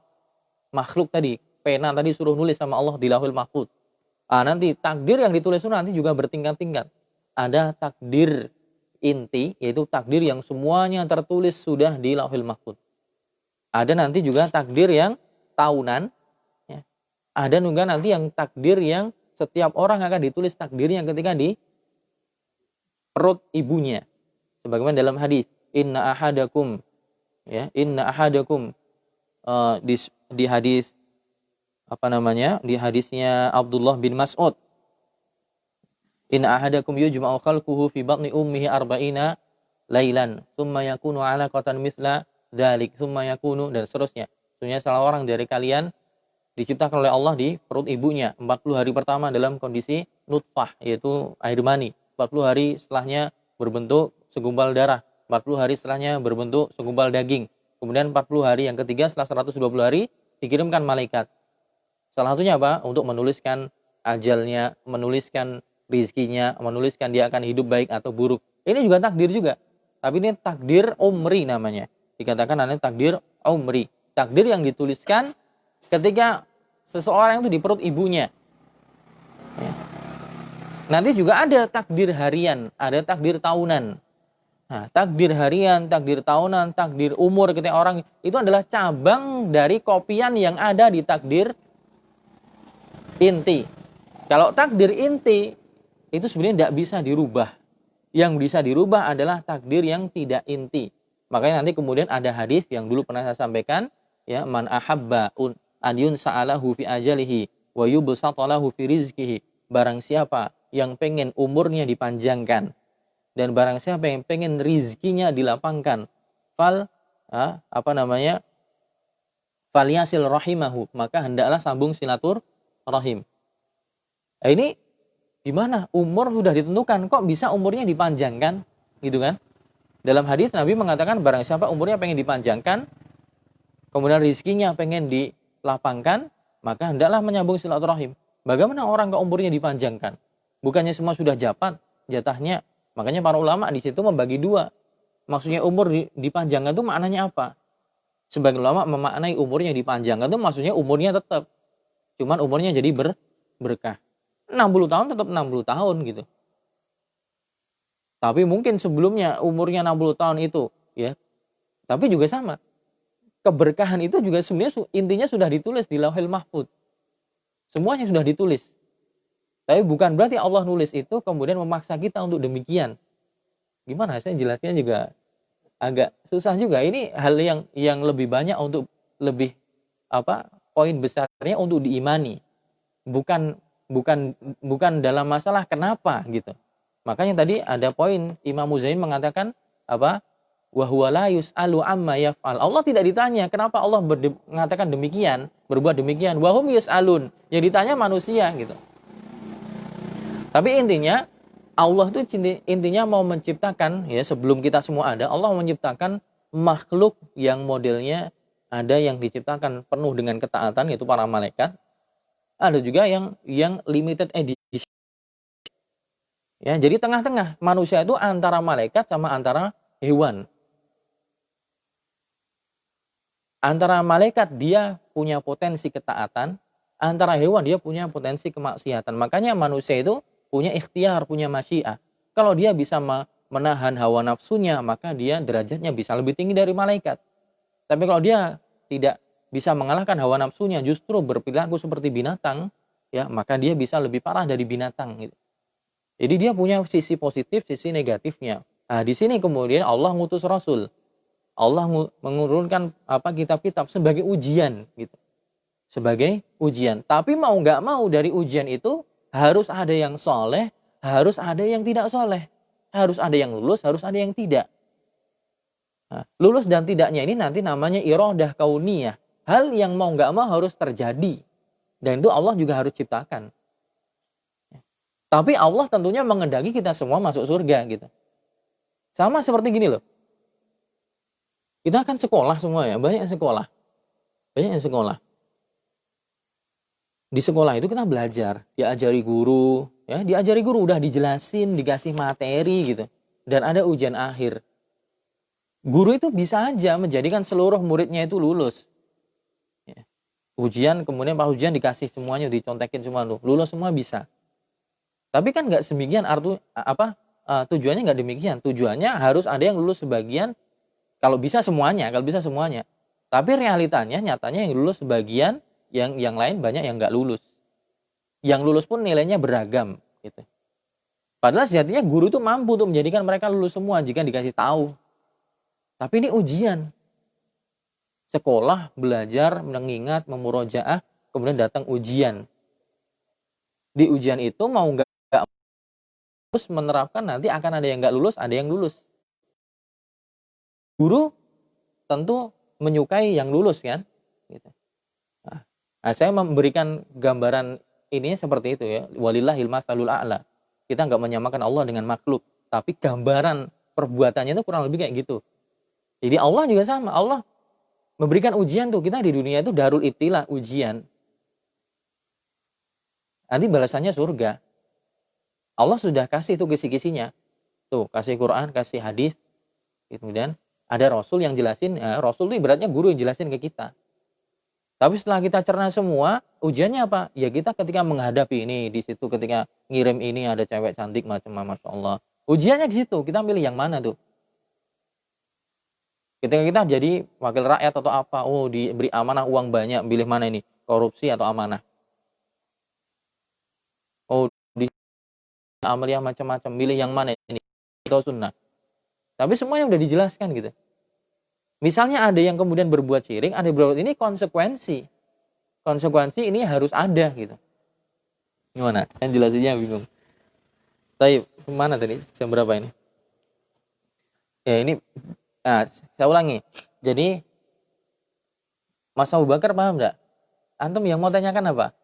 makhluk tadi, pena tadi suruh nulis sama Allah di Lauhul Mahfuz. Nanti takdir yang ditulis itu nanti juga bertingkat-tingkat. Ada takdir inti, yaitu takdir yang semuanya tertulis sudah di Lauhul Mahfuz. Ada nanti juga takdir yang tahunan. Ya. Ada juga nanti yang takdir yang setiap orang akan ditulis takdirnya ketika di perut ibunya. Sebagaimana dalam hadis, inna ahadakum di hadis di hadisnya Abdullah bin Mas'ud, inna ahadakum yujma'u khalquhu fi batni ummihi arba'ina lailan thumma yakunu 'alaqatan mithla dzalik thumma yakunu, dan seterusnya. Sebenarnya salah orang dari kalian diciptakan oleh Allah di perut ibunya 40 hari pertama dalam kondisi nutfah, yaitu air mani. 40 hari setelahnya berbentuk segumpal darah, 40 hari setelahnya berbentuk segumpal daging. Kemudian 40 hari yang ketiga setelah 120 hari dikirimkan malaikat. Salah satunya apa? Untuk menuliskan ajalnya, menuliskan rizkinya, menuliskan dia akan hidup baik atau buruk. Ini juga takdir juga. Tapi ini takdir umri namanya. Dikatakan namanya takdir umri. Takdir yang dituliskan ketika seseorang itu di perut ibunya. Ya. Nanti juga ada takdir harian, ada takdir tahunan. Nah, takdir harian, takdir tahunan, takdir umur ketika orang itu adalah cabang dari kopian yang ada di takdir inti. Kalau takdir inti itu sebenarnya tidak bisa dirubah. Yang bisa dirubah adalah takdir yang tidak inti. Makanya nanti kemudian ada hadis yang dulu pernah saya sampaikan, ya, man ahabba an yunsa'alahu fi ajalihi wa yubsatalahu fi rizqihi. Barang siapa yang pengen umurnya dipanjangkan dan barang siapa yang pengen rizkinya dilapangkan, falyasil rahimahu, maka hendaklah sambung silaturahim. Nah, ini gimana? Umur sudah ditentukan, kok bisa umurnya dipanjangkan? Gitu kan? Dalam hadis Nabi mengatakan barang siapa umurnya pengen dipanjangkan, kemudian rizkinya pengen dilapangkan, maka hendaklah menyambung silaturahim. Bagaimana orang kok umurnya dipanjangkan? Bukannya semua sudah jatahnya. Makanya para ulama di situ membagi dua. Maksudnya umur dipanjangkan itu maknanya apa? Sebagian ulama memaknai umurnya dipanjangkan itu maksudnya umurnya tetap. Cuman umurnya jadi berkah. 60 tahun tetap 60 tahun gitu. Tapi mungkin sebelumnya umurnya 60 tahun itu, ya. Tapi juga sama. Keberkahan itu juga sebenarnya intinya sudah ditulis di Lauhil Mahfuz. Semuanya sudah ditulis. Tapi bukan berarti Allah nulis itu kemudian memaksa kita untuk demikian. Gimana? Saya jelasnya juga agak susah juga. Ini hal yang lebih banyak untuk lebih poin besarnya untuk diimani. Bukan dalam masalah kenapa gitu. Makanya tadi ada poin Imam Muzani mengatakan wa huwa la yus'alu amma yaf'al. Allah tidak ditanya kenapa Allah mengatakan demikian, berbuat demikian. Wa hum yus'alun. Yang ditanya manusia gitu. Tapi intinya Allah itu intinya mau menciptakan, ya, sebelum kita semua ada, Allah menciptakan makhluk yang modelnya ada yang diciptakan penuh dengan ketaatan, yaitu para malaikat. Ada juga yang limited edition. Ya, jadi tengah-tengah manusia itu antara malaikat sama antara hewan. Antara malaikat dia punya potensi ketaatan, antara hewan dia punya potensi kemaksiatan. Makanya manusia itu punya ikhtiar, punya masyiah. Kalau dia bisa menahan hawa nafsunya, maka dia derajatnya bisa lebih tinggi dari malaikat. Tapi kalau dia tidak bisa mengalahkan hawa nafsunya, justru berperilaku seperti binatang, ya, maka dia bisa lebih parah dari binatang gitu. Jadi dia punya sisi positif, sisi negatifnya. Nah, di sini kemudian Allah ngutus Rasul. Allah mengurunkan kitab-kitab sebagai ujian gitu. Sebagai ujian. Tapi mau nggak mau dari ujian itu harus ada yang soleh, harus ada yang tidak soleh. Harus ada yang lulus, harus ada yang tidak. Nah, lulus dan tidaknya ini nanti namanya iradah kauniyah. Hal yang mau nggak mau harus terjadi. Dan itu Allah juga harus ciptakan. Tapi Allah tentunya mengendaki kita semua masuk surga gitu. Sama seperti gini loh. Kita kan sekolah semua ya, banyak sekolah. Banyak yang sekolah. Di sekolah itu kita belajar, diajari guru, ya, diajari guru udah dijelasin, dikasih materi gitu. Dan ada ujian akhir. Guru itu bisa aja menjadikan seluruh muridnya itu lulus. Ya. Ujian, kemudian pas ujian dikasih semuanya, dicontekin semua tuh, lulus semua bisa. Tapi kan nggak semikian tujuannya nggak demikian. Tujuannya harus ada yang lulus sebagian, kalau bisa semuanya. Tapi realitanya, nyatanya yang lulus sebagian, yang lain banyak yang nggak lulus. Yang lulus pun nilainya beragam gitu. Padahal sejatinya guru itu mampu untuk menjadikan mereka lulus semua jika dikasih tahu. Tapi ini ujian. Sekolah, belajar, mengingat, memurojaah, kemudian datang ujian. Di ujian itu mau nggak terus menerapkan, nanti akan ada yang nggak lulus, ada yang lulus. Guru tentu menyukai yang lulus kan, gitu. Nah, saya memberikan gambaran ini seperti itu ya. Walillahil matsalul a'la. Kita nggak menyamakan Allah dengan makhluk, tapi gambaran perbuatannya itu kurang lebih kayak gitu. Jadi Allah juga sama. Allah memberikan ujian tuh, kita di dunia itu darul ibtilah, ujian. Nanti balasannya surga. Allah sudah kasih itu kisi-kisinya. Tuh, kasih Quran, kasih hadis. Kemudian ada Rasul yang jelasin. Ya, Rasul itu ibaratnya guru yang jelasin ke kita. Tapi setelah kita cerna semua, ujiannya apa? Ya kita ketika menghadapi ini, di situ ketika ngirim ini ada cewek cantik macam Masya Allah. Ujiannya di situ, kita pilih yang mana tuh? Ketika kita jadi wakil rakyat atau apa, oh diberi amanah uang banyak, pilih mana ini? Korupsi atau amanah? Oh di amaliyah macam-macam, pilih yang mana ini? Atau sunnah? Tapi semuanya udah dijelaskan gitu. Misalnya ada yang kemudian berbuat syirik, ada yang berbuat ini konsekuensi. Konsekuensi ini harus ada gitu. Gimana? Yang jelasinnya bingung. Tapi kemana tadi? Jam berapa ini? Ya ini, saya ulangi. Jadi, Mas Abu Bakar paham nggak? Antum yang mau tanyakan apa?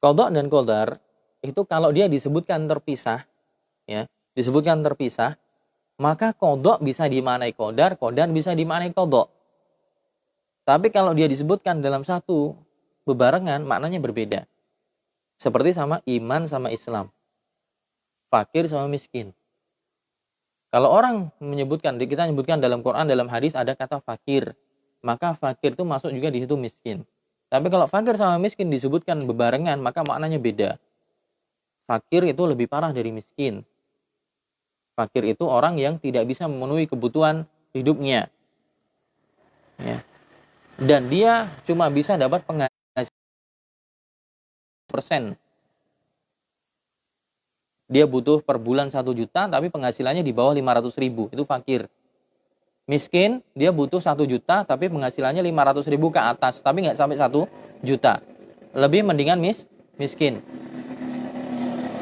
Qadha dan qadar itu kalau dia disebutkan terpisah, ya, disebutkan terpisah, maka qadha bisa dimaknai qadar, qadar bisa dimaknai qadha. Tapi kalau dia disebutkan dalam satu bebarengan, maknanya berbeda. Seperti sama iman sama Islam, fakir sama miskin. Kalau orang menyebutkan, kita menyebutkan dalam Quran, dalam hadis ada kata fakir, maka fakir itu masuk juga di situ miskin. Tapi kalau fakir sama miskin disebutkan bebarengan, maka maknanya beda. Fakir itu lebih parah dari miskin. Fakir itu orang yang tidak bisa memenuhi kebutuhan hidupnya. Ya. Dan dia cuma bisa dapat penghasilan persen. Dia butuh per bulan 1 juta, tapi penghasilannya di bawah 500 ribu. Itu fakir. Miskin, dia butuh 1 juta, tapi penghasilannya 500 ribu ke atas, tapi nggak sampai 1 juta. Lebih mendingan miskin.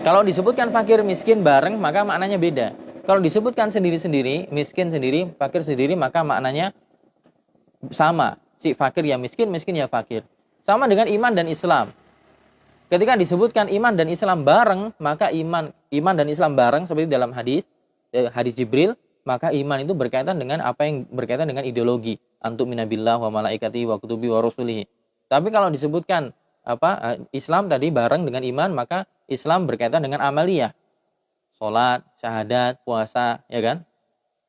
Kalau disebutkan fakir miskin bareng, maka maknanya beda. Kalau disebutkan sendiri-sendiri, miskin sendiri, fakir sendiri, maka maknanya sama. Si fakir ya miskin, miskin ya fakir. Sama dengan iman dan Islam. Ketika disebutkan iman dan Islam bareng, maka iman dan Islam bareng, seperti dalam hadis Jibril, maka iman itu berkaitan dengan apa yang berkaitan dengan ideologi. Antum minabillah wa malaikati wa kutubi wa rusulihi. Tapi kalau disebutkan Islam tadi bareng dengan iman, maka Islam berkaitan dengan amaliyah. Salat, syahadat, puasa, ya kan?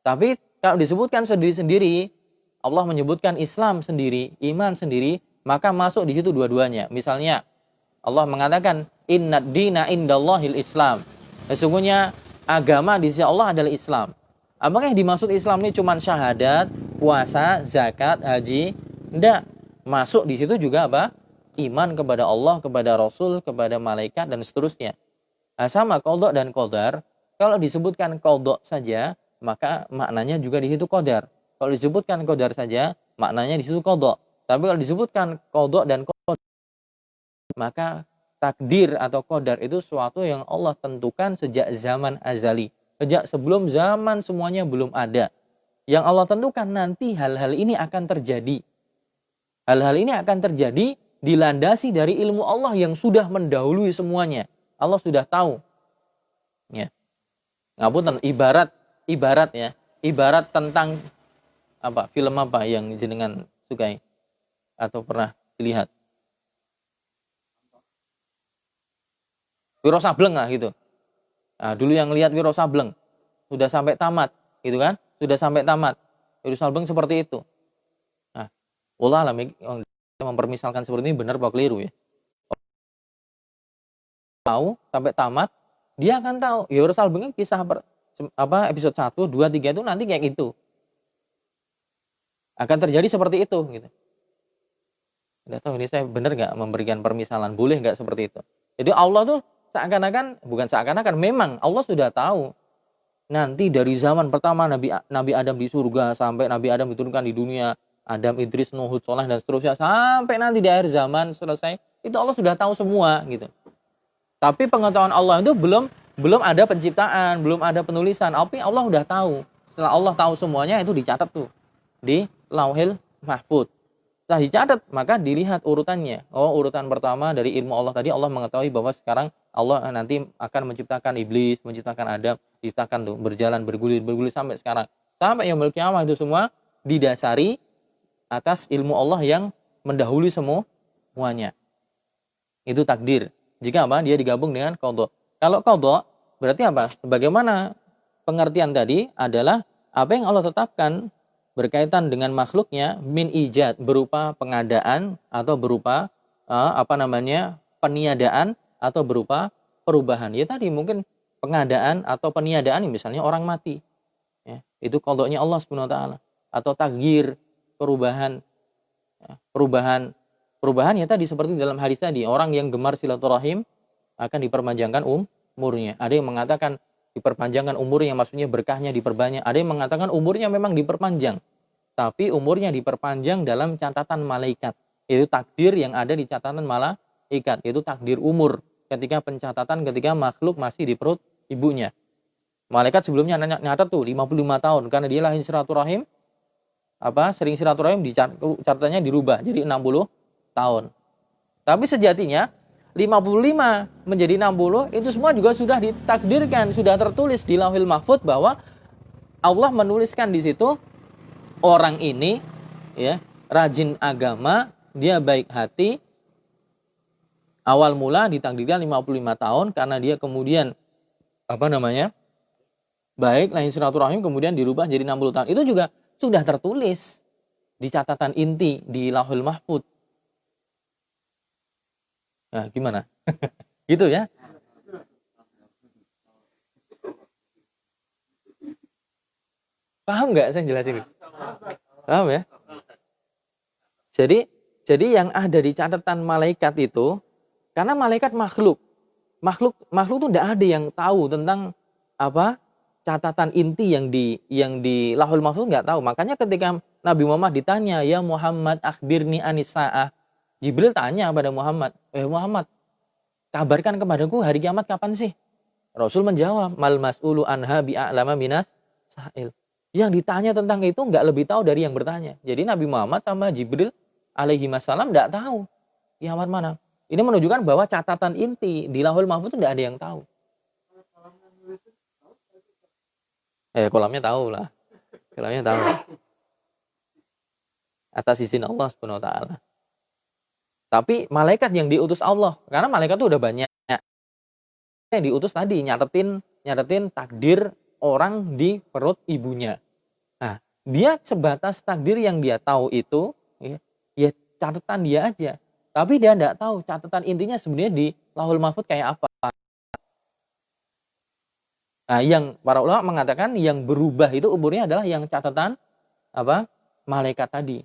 Tapi kalau disebutkan sendiri-sendiri, Allah menyebutkan Islam sendiri, iman sendiri, maka masuk di situ dua-duanya. Misalnya Allah mengatakan innad dina indallahil Islam. Sesungguhnya agama di sisi Allah adalah Islam. Apakah yang dimaksud Islam ini cuma syahadat, puasa, zakat, haji? Tidak. Masuk di situ juga apa? Iman kepada Allah, kepada Rasul, kepada malaikat, dan seterusnya. Nah, sama qadha dan qadar. Kalau disebutkan qadha saja, maka maknanya juga di situ qadar. Kalau disebutkan qadar saja, maknanya di situ qadha. Tapi kalau disebutkan qadha dan qadar, maka takdir atau qadar itu sesuatu yang Allah tentukan sejak zaman azali. Sejak sebelum zaman semuanya belum ada. Yang Allah tentukan nanti hal-hal ini akan terjadi. Hal-hal ini akan terjadi dilandasi dari ilmu Allah yang sudah mendahului semuanya. Allah sudah tahu. Ya. Ngapunten, ibarat ya. Ibarat tentang film apa yang jenengan sukai atau pernah dilihat? Wiro Sableng lah gitu. Nah, dulu yang lihat Wiro Sableng sudah sampai tamat, gitu kan? Sudah sampai tamat. Wiro Sableng seperti itu. Nah, wallah alam mempermisalkan seperti ini benar apa keliru ya? Tahu sampai tamat, dia akan tahu. Ya Wiro Sableng kisah episode 1, 2, 3 itu nanti kayak gitu. Akan terjadi seperti itu gitu. Tidak tahu ini saya benar nggak memberikan permisalan, boleh nggak seperti itu? Jadi Allah tuh bukan seakan-akan, memang Allah sudah tahu. Nanti dari zaman pertama Nabi Adam di surga, sampai Nabi Adam diturunkan di dunia, Adam, Idris, Nuh, Hud, Shaleh, dan seterusnya, sampai nanti di akhir zaman selesai, itu Allah sudah tahu semua gitu. Tapi pengetahuan Allah itu belum ada penciptaan, belum ada penulisan, tapi Allah sudah tahu. Setelah Allah tahu semuanya, itu dicatat tuh di Lauhil Mahfuz. Setelah dicatat, maka dilihat urutannya. Oh, urutan pertama dari ilmu Allah tadi, Allah mengetahui bahwa sekarang Allah nanti akan menciptakan iblis, menciptakan Adam, diciptakan tuh berjalan bergulir sampai sekarang. Sampai yaumul kiamah itu semua didasari atas ilmu Allah yang mendahului semuanya. Itu takdir. Jika apa? Dia digabung dengan qadha. Kalau qadha berarti apa? Bagaimana pengertian tadi adalah apa yang Allah tetapkan berkaitan dengan makhluknya min ijad berupa pengadaan atau berupa peniadaan atau berupa perubahan. Ya tadi mungkin pengadaan atau peniadaan misalnya orang mati. Ya, itu qadha-nya Allah Subhanahu wa taala. Atau takdir, perubahan. Ya, perubahan ya tadi seperti dalam hadis tadi, orang yang gemar silaturahim akan diperpanjangkan umurnya. Ada yang mengatakan diperpanjangkan umurnya, maksudnya berkahnya diperbanyak. Ada yang mengatakan umurnya memang diperpanjang, tapi umurnya diperpanjang dalam catatan malaikat. Itu takdir yang ada di catatan malaikat, yaitu takdir umur ketika makhluk masih di perut ibunya. Malaikat sebelumnya nyatat tuh 55 tahun karena dia lahir silaturahim, sering silaturahim catatannya dirubah jadi 60 tahun. Tapi sejatinya 55 menjadi 60 itu semua juga sudah ditakdirkan, sudah tertulis di Lauhil Mahfuz bahwa Allah menuliskan di situ orang ini ya rajin agama, dia baik hati. Awal mula ditakdirkan 55 tahun karena dia kemudian baik lahir silaturahim kemudian dirubah jadi 60 tahun. Itu juga sudah tertulis di catatan inti di Lauhul Mahfuz. Nah, gimana? Gitu ya. Paham nggak saya jelasin? Paham ya? Jadi yang ada di catatan malaikat itu, karena malaikat makhluk tuh tidak ada yang tahu tentang catatan inti yang di Lauhul Mahfuz, nggak tahu. Makanya ketika Nabi Muhammad ditanya, ya Muhammad akhbirni anis sa'ah, Jibril tanya pada Muhammad, Muhammad, kabarkan kepadaku hari kiamat kapan sih? Rasul menjawab, mal mas'ulu anha bi'a'lama minas sa'il. Yang ditanya tentang itu nggak lebih tahu dari yang bertanya. Jadi Nabi Muhammad sama Jibril alaihi wassalam nggak tahu kiamat mana. Ini menunjukkan bahwa catatan inti di Lauhul Mahfuz itu nggak ada yang tahu. Kolamnya tahu lah. Kolamnya tahu. Atas izin Allah Subhanahu wa taala. Tapi malaikat yang diutus Allah, karena malaikat itu udah banyak. Yang diutus tadi nyatetin takdir orang di perut ibunya. Nah, dia sebatas takdir yang dia tahu itu, ya catatan dia aja. Tapi dia tidak tahu catatan intinya sebenarnya di Lauhul Mahfuz kayak apa. Nah, yang para ulama mengatakan yang berubah itu umurnya adalah yang catatan malaikat tadi.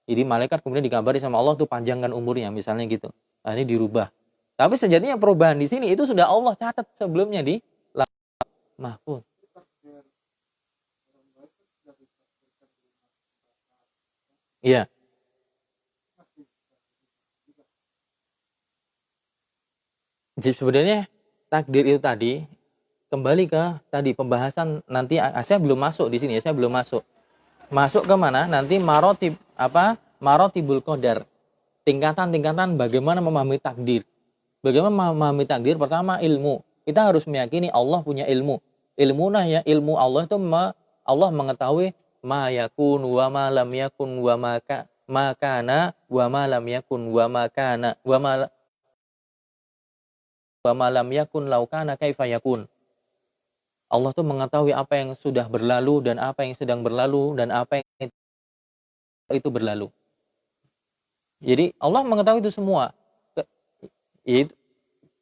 Jadi malaikat kemudian dikabari sama Allah tuh panjangkan umurnya misalnya gitu. Nah, ini dirubah. Tapi sejatinya perubahan di sini itu sudah Allah catat sebelumnya di Lauhul Mahfuz. Iya. Jadi sebenarnya takdir itu tadi kembali ke tadi pembahasan nanti saya belum masuk di sini, saya belum masuk. Masuk ke mana? Nanti marotibul qadar. Tingkatan-tingkatan bagaimana memahami takdir. Bagaimana memahami takdir? Pertama ilmu. Kita harus meyakini Allah punya ilmu. Ilmu Allah itu Allah mengetahui ma yakun wa ma lam yakun wa ma kana wa ma lam yakun wa ma kana wa ma lam yakun law kana kaifa yakun. Allah tuh mengetahui apa yang sudah berlalu dan apa yang sedang berlalu dan apa yang itu berlalu. Jadi Allah mengetahui itu semua.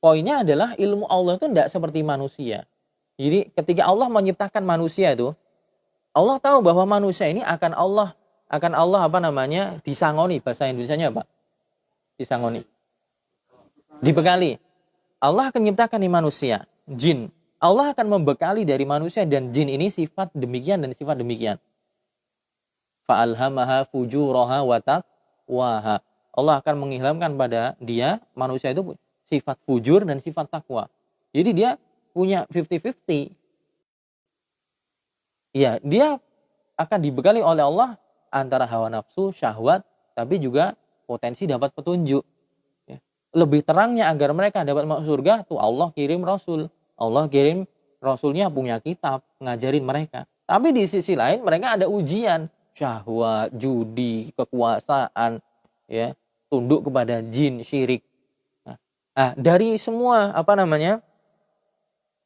Poinnya adalah ilmu Allah itu tidak seperti manusia. Jadi ketika Allah menciptakan manusia itu, Allah tahu bahwa manusia ini akan Allah disangoni. Bahasa Indonesianya apa? Disangoni. Dibekali. Allah akan menciptakan di manusia, jin. Allah akan membekali dari manusia dan jin ini sifat demikian dan sifat demikian. Fa'alhamaha fujuraha wa taqwaha. Allah akan mengilhamkan pada dia, manusia itu sifat fujur dan sifat takwa. Jadi dia punya 50-50. Iya, dia akan dibekali oleh Allah antara hawa nafsu, syahwat, tapi juga potensi dapat petunjuk. Lebih terangnya agar mereka dapat masuk surga, tuh Allah kirim Rasul. Allah kirim Rasulnya punya kitab, ngajarin mereka. Tapi di sisi lain mereka ada ujian. syahwat, judi, kekuasaan, ya, tunduk kepada jin, syirik. Dari semua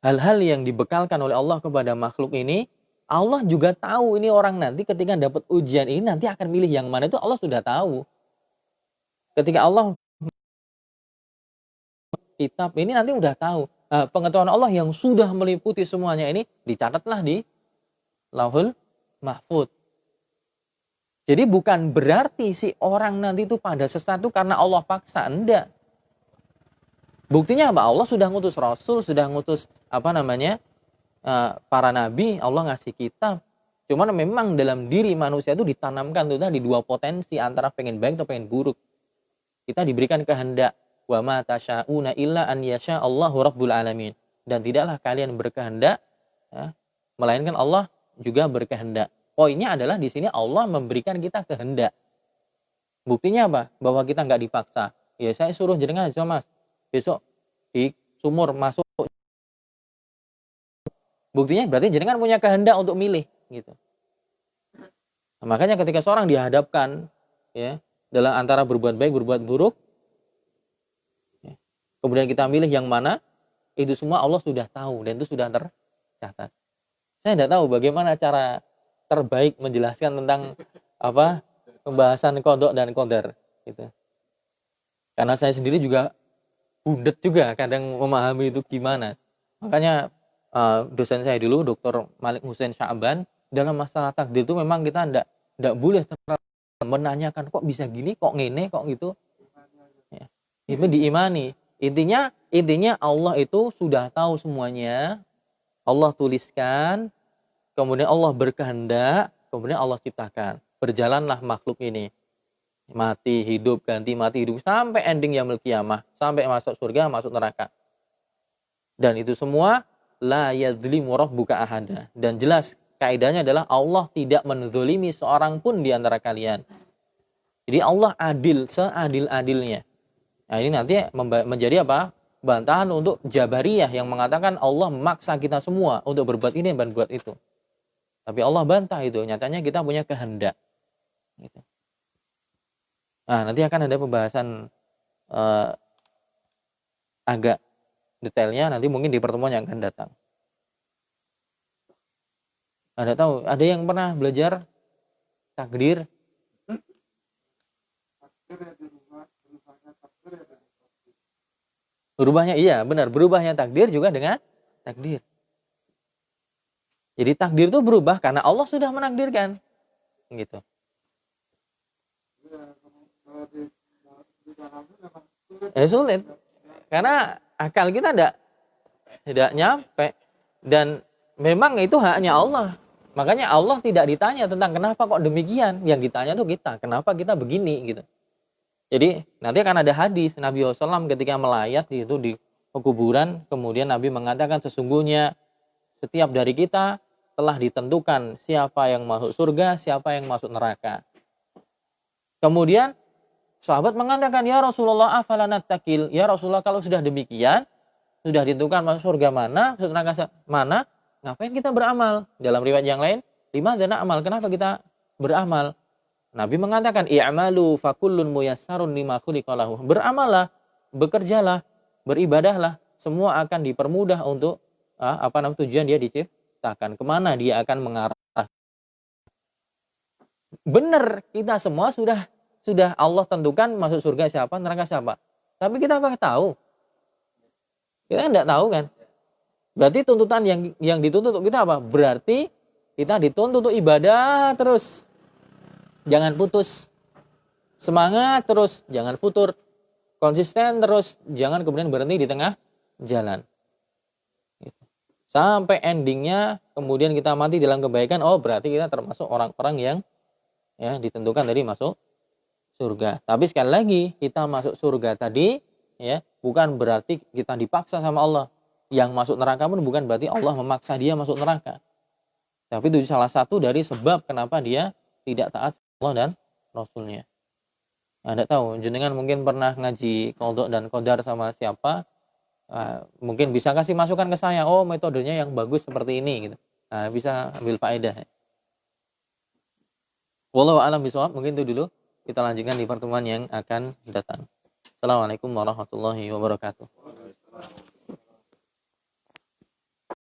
hal-hal yang dibekalkan oleh Allah kepada makhluk ini, Allah juga tahu ini orang nanti ketika dapat ujian ini nanti akan milih yang mana, itu Allah sudah tahu. Ketika Allah kitab ini nanti udah tahu. Pengetahuan Allah yang sudah meliputi semuanya ini dicatatlah di Lauhul Mahfuz. Jadi bukan berarti si orang nanti itu pada sesuatu karena Allah paksa, enggak. Buktinya apa? Allah sudah ngutus Rasul, sudah ngutus para nabi, Allah ngasih kitab. Cuman memang dalam diri manusia itu ditanamkan tuh tadi dua potensi antara pengen baik atau pengen buruk. Kita diberikan kehendak. Wa ma tasya'una illa an yasha Allahu rabbul alamin. Dan tidaklah kalian berkehendak, melainkan Allah juga berkehendak. Poinnya adalah di sini Allah memberikan kita kehendak. Buktinya apa? Bahwa kita nggak dipaksa. Ya saya suruh jenengan aja mas. Besok di sumur masuk. Buktinya berarti jenengan punya kehendak untuk milih gitu. Nah, makanya ketika seorang dihadapkan ya dalam antara berbuat baik berbuat buruk, ya, kemudian kita milih yang mana, itu semua Allah sudah tahu dan itu sudah tercatat. Saya tidak tahu bagaimana cara terbaik menjelaskan tentang pembahasan qada dan qadar gitu. Karena saya sendiri juga bundet juga kadang memahami itu gimana. Makanya dosen saya dulu Dr. Malik Hussein Sya'ban, dalam masalah takdir itu memang kita tidak boleh menanyakan kok bisa gini, kok ngene, kok gitu. Ya, itu diimani. Intinya Allah itu sudah tahu semuanya. Allah tuliskan, kemudian Allah berkehendak, kemudian Allah ciptakan. Berjalanlah makhluk ini. Mati, hidup, ganti, mati, hidup. Sampai ending yaumil qiyamah. Sampai masuk surga, masuk neraka. Dan itu semua, la yadzlimu rabbuka ahada. Dan jelas, kaidahnya adalah Allah tidak menzalimi seorang pun di antara kalian. Jadi Allah adil, seadil-adilnya. Nah ini nanti menjadi bantahan untuk Jabariyah yang mengatakan Allah memaksa kita semua untuk berbuat ini dan berbuat itu. Tapi Allah bantah itu. Nyatanya kita punya kehendak. Gitu. Nah, nanti akan ada pembahasan agak detailnya nanti mungkin di pertemuan yang akan datang. Anda tahu, ada yang pernah belajar takdir? Berubahnya iya, benar. Berubahnya takdir juga dengan takdir. Jadi takdir itu berubah karena Allah sudah menakdirkan. Gitu. Sulit. Karena akal kita tidak nyampe. Dan memang itu haknya Allah. Makanya Allah tidak ditanya tentang kenapa kok demikian. Yang ditanya itu kita. Kenapa kita begini gitu. Jadi nanti akan ada hadis Nabi SAW ketika melayat itu di kuburan. Kemudian Nabi mengatakan sesungguhnya setiap dari kita telah ditentukan siapa yang masuk surga, siapa yang masuk neraka. Kemudian sahabat mengatakan, ya Rasulullah afala nattaqil. Ya Rasulullah kalau sudah demikian, sudah ditentukan masuk surga mana, masuk neraka mana, ngapain kita beramal? Dalam riwayat yang lain, limadza na'mal? Kenapa kita beramal? Nabi mengatakan, i'malu fakullun muyassarun lima khuliqa lahu. Beramallah, bekerjalah, beribadahlah, semua akan dipermudah untuk tujuan dia diciptakan. Kemana dia akan mengarah? Benar, kita semua sudah Allah tentukan masuk surga siapa, neraka siapa. Tapi kita apa tahu? Kita kan tidak tahu kan? Berarti tuntutan yang dituntut untuk kita apa? Berarti kita dituntut untuk ibadah terus. Jangan putus. Semangat terus, jangan futur. Konsisten terus, jangan kemudian berhenti di tengah jalan. Gitu. Sampai endingnya kemudian kita mati dalam kebaikan, berarti kita termasuk orang-orang yang ditentukan dari masuk surga. Tapi sekali lagi, kita masuk surga tadi bukan berarti kita dipaksa sama Allah. Yang masuk neraka pun bukan berarti Allah memaksa dia masuk neraka. Tapi itu salah satu dari sebab kenapa dia tidak taat Allah dan Rasulnya. Nah, tidak tahu, jenengan mungkin pernah ngaji qada dan qadar sama siapa, mungkin bisa kasih masukan ke saya, metodenya yang bagus seperti ini gitu. Nah, bisa ambil faedah. Wallahu a'lam bishawab. Mungkin itu dulu. Kita lanjutkan di pertemuan yang akan datang. Assalamualaikum warahmatullahi wabarakatuh.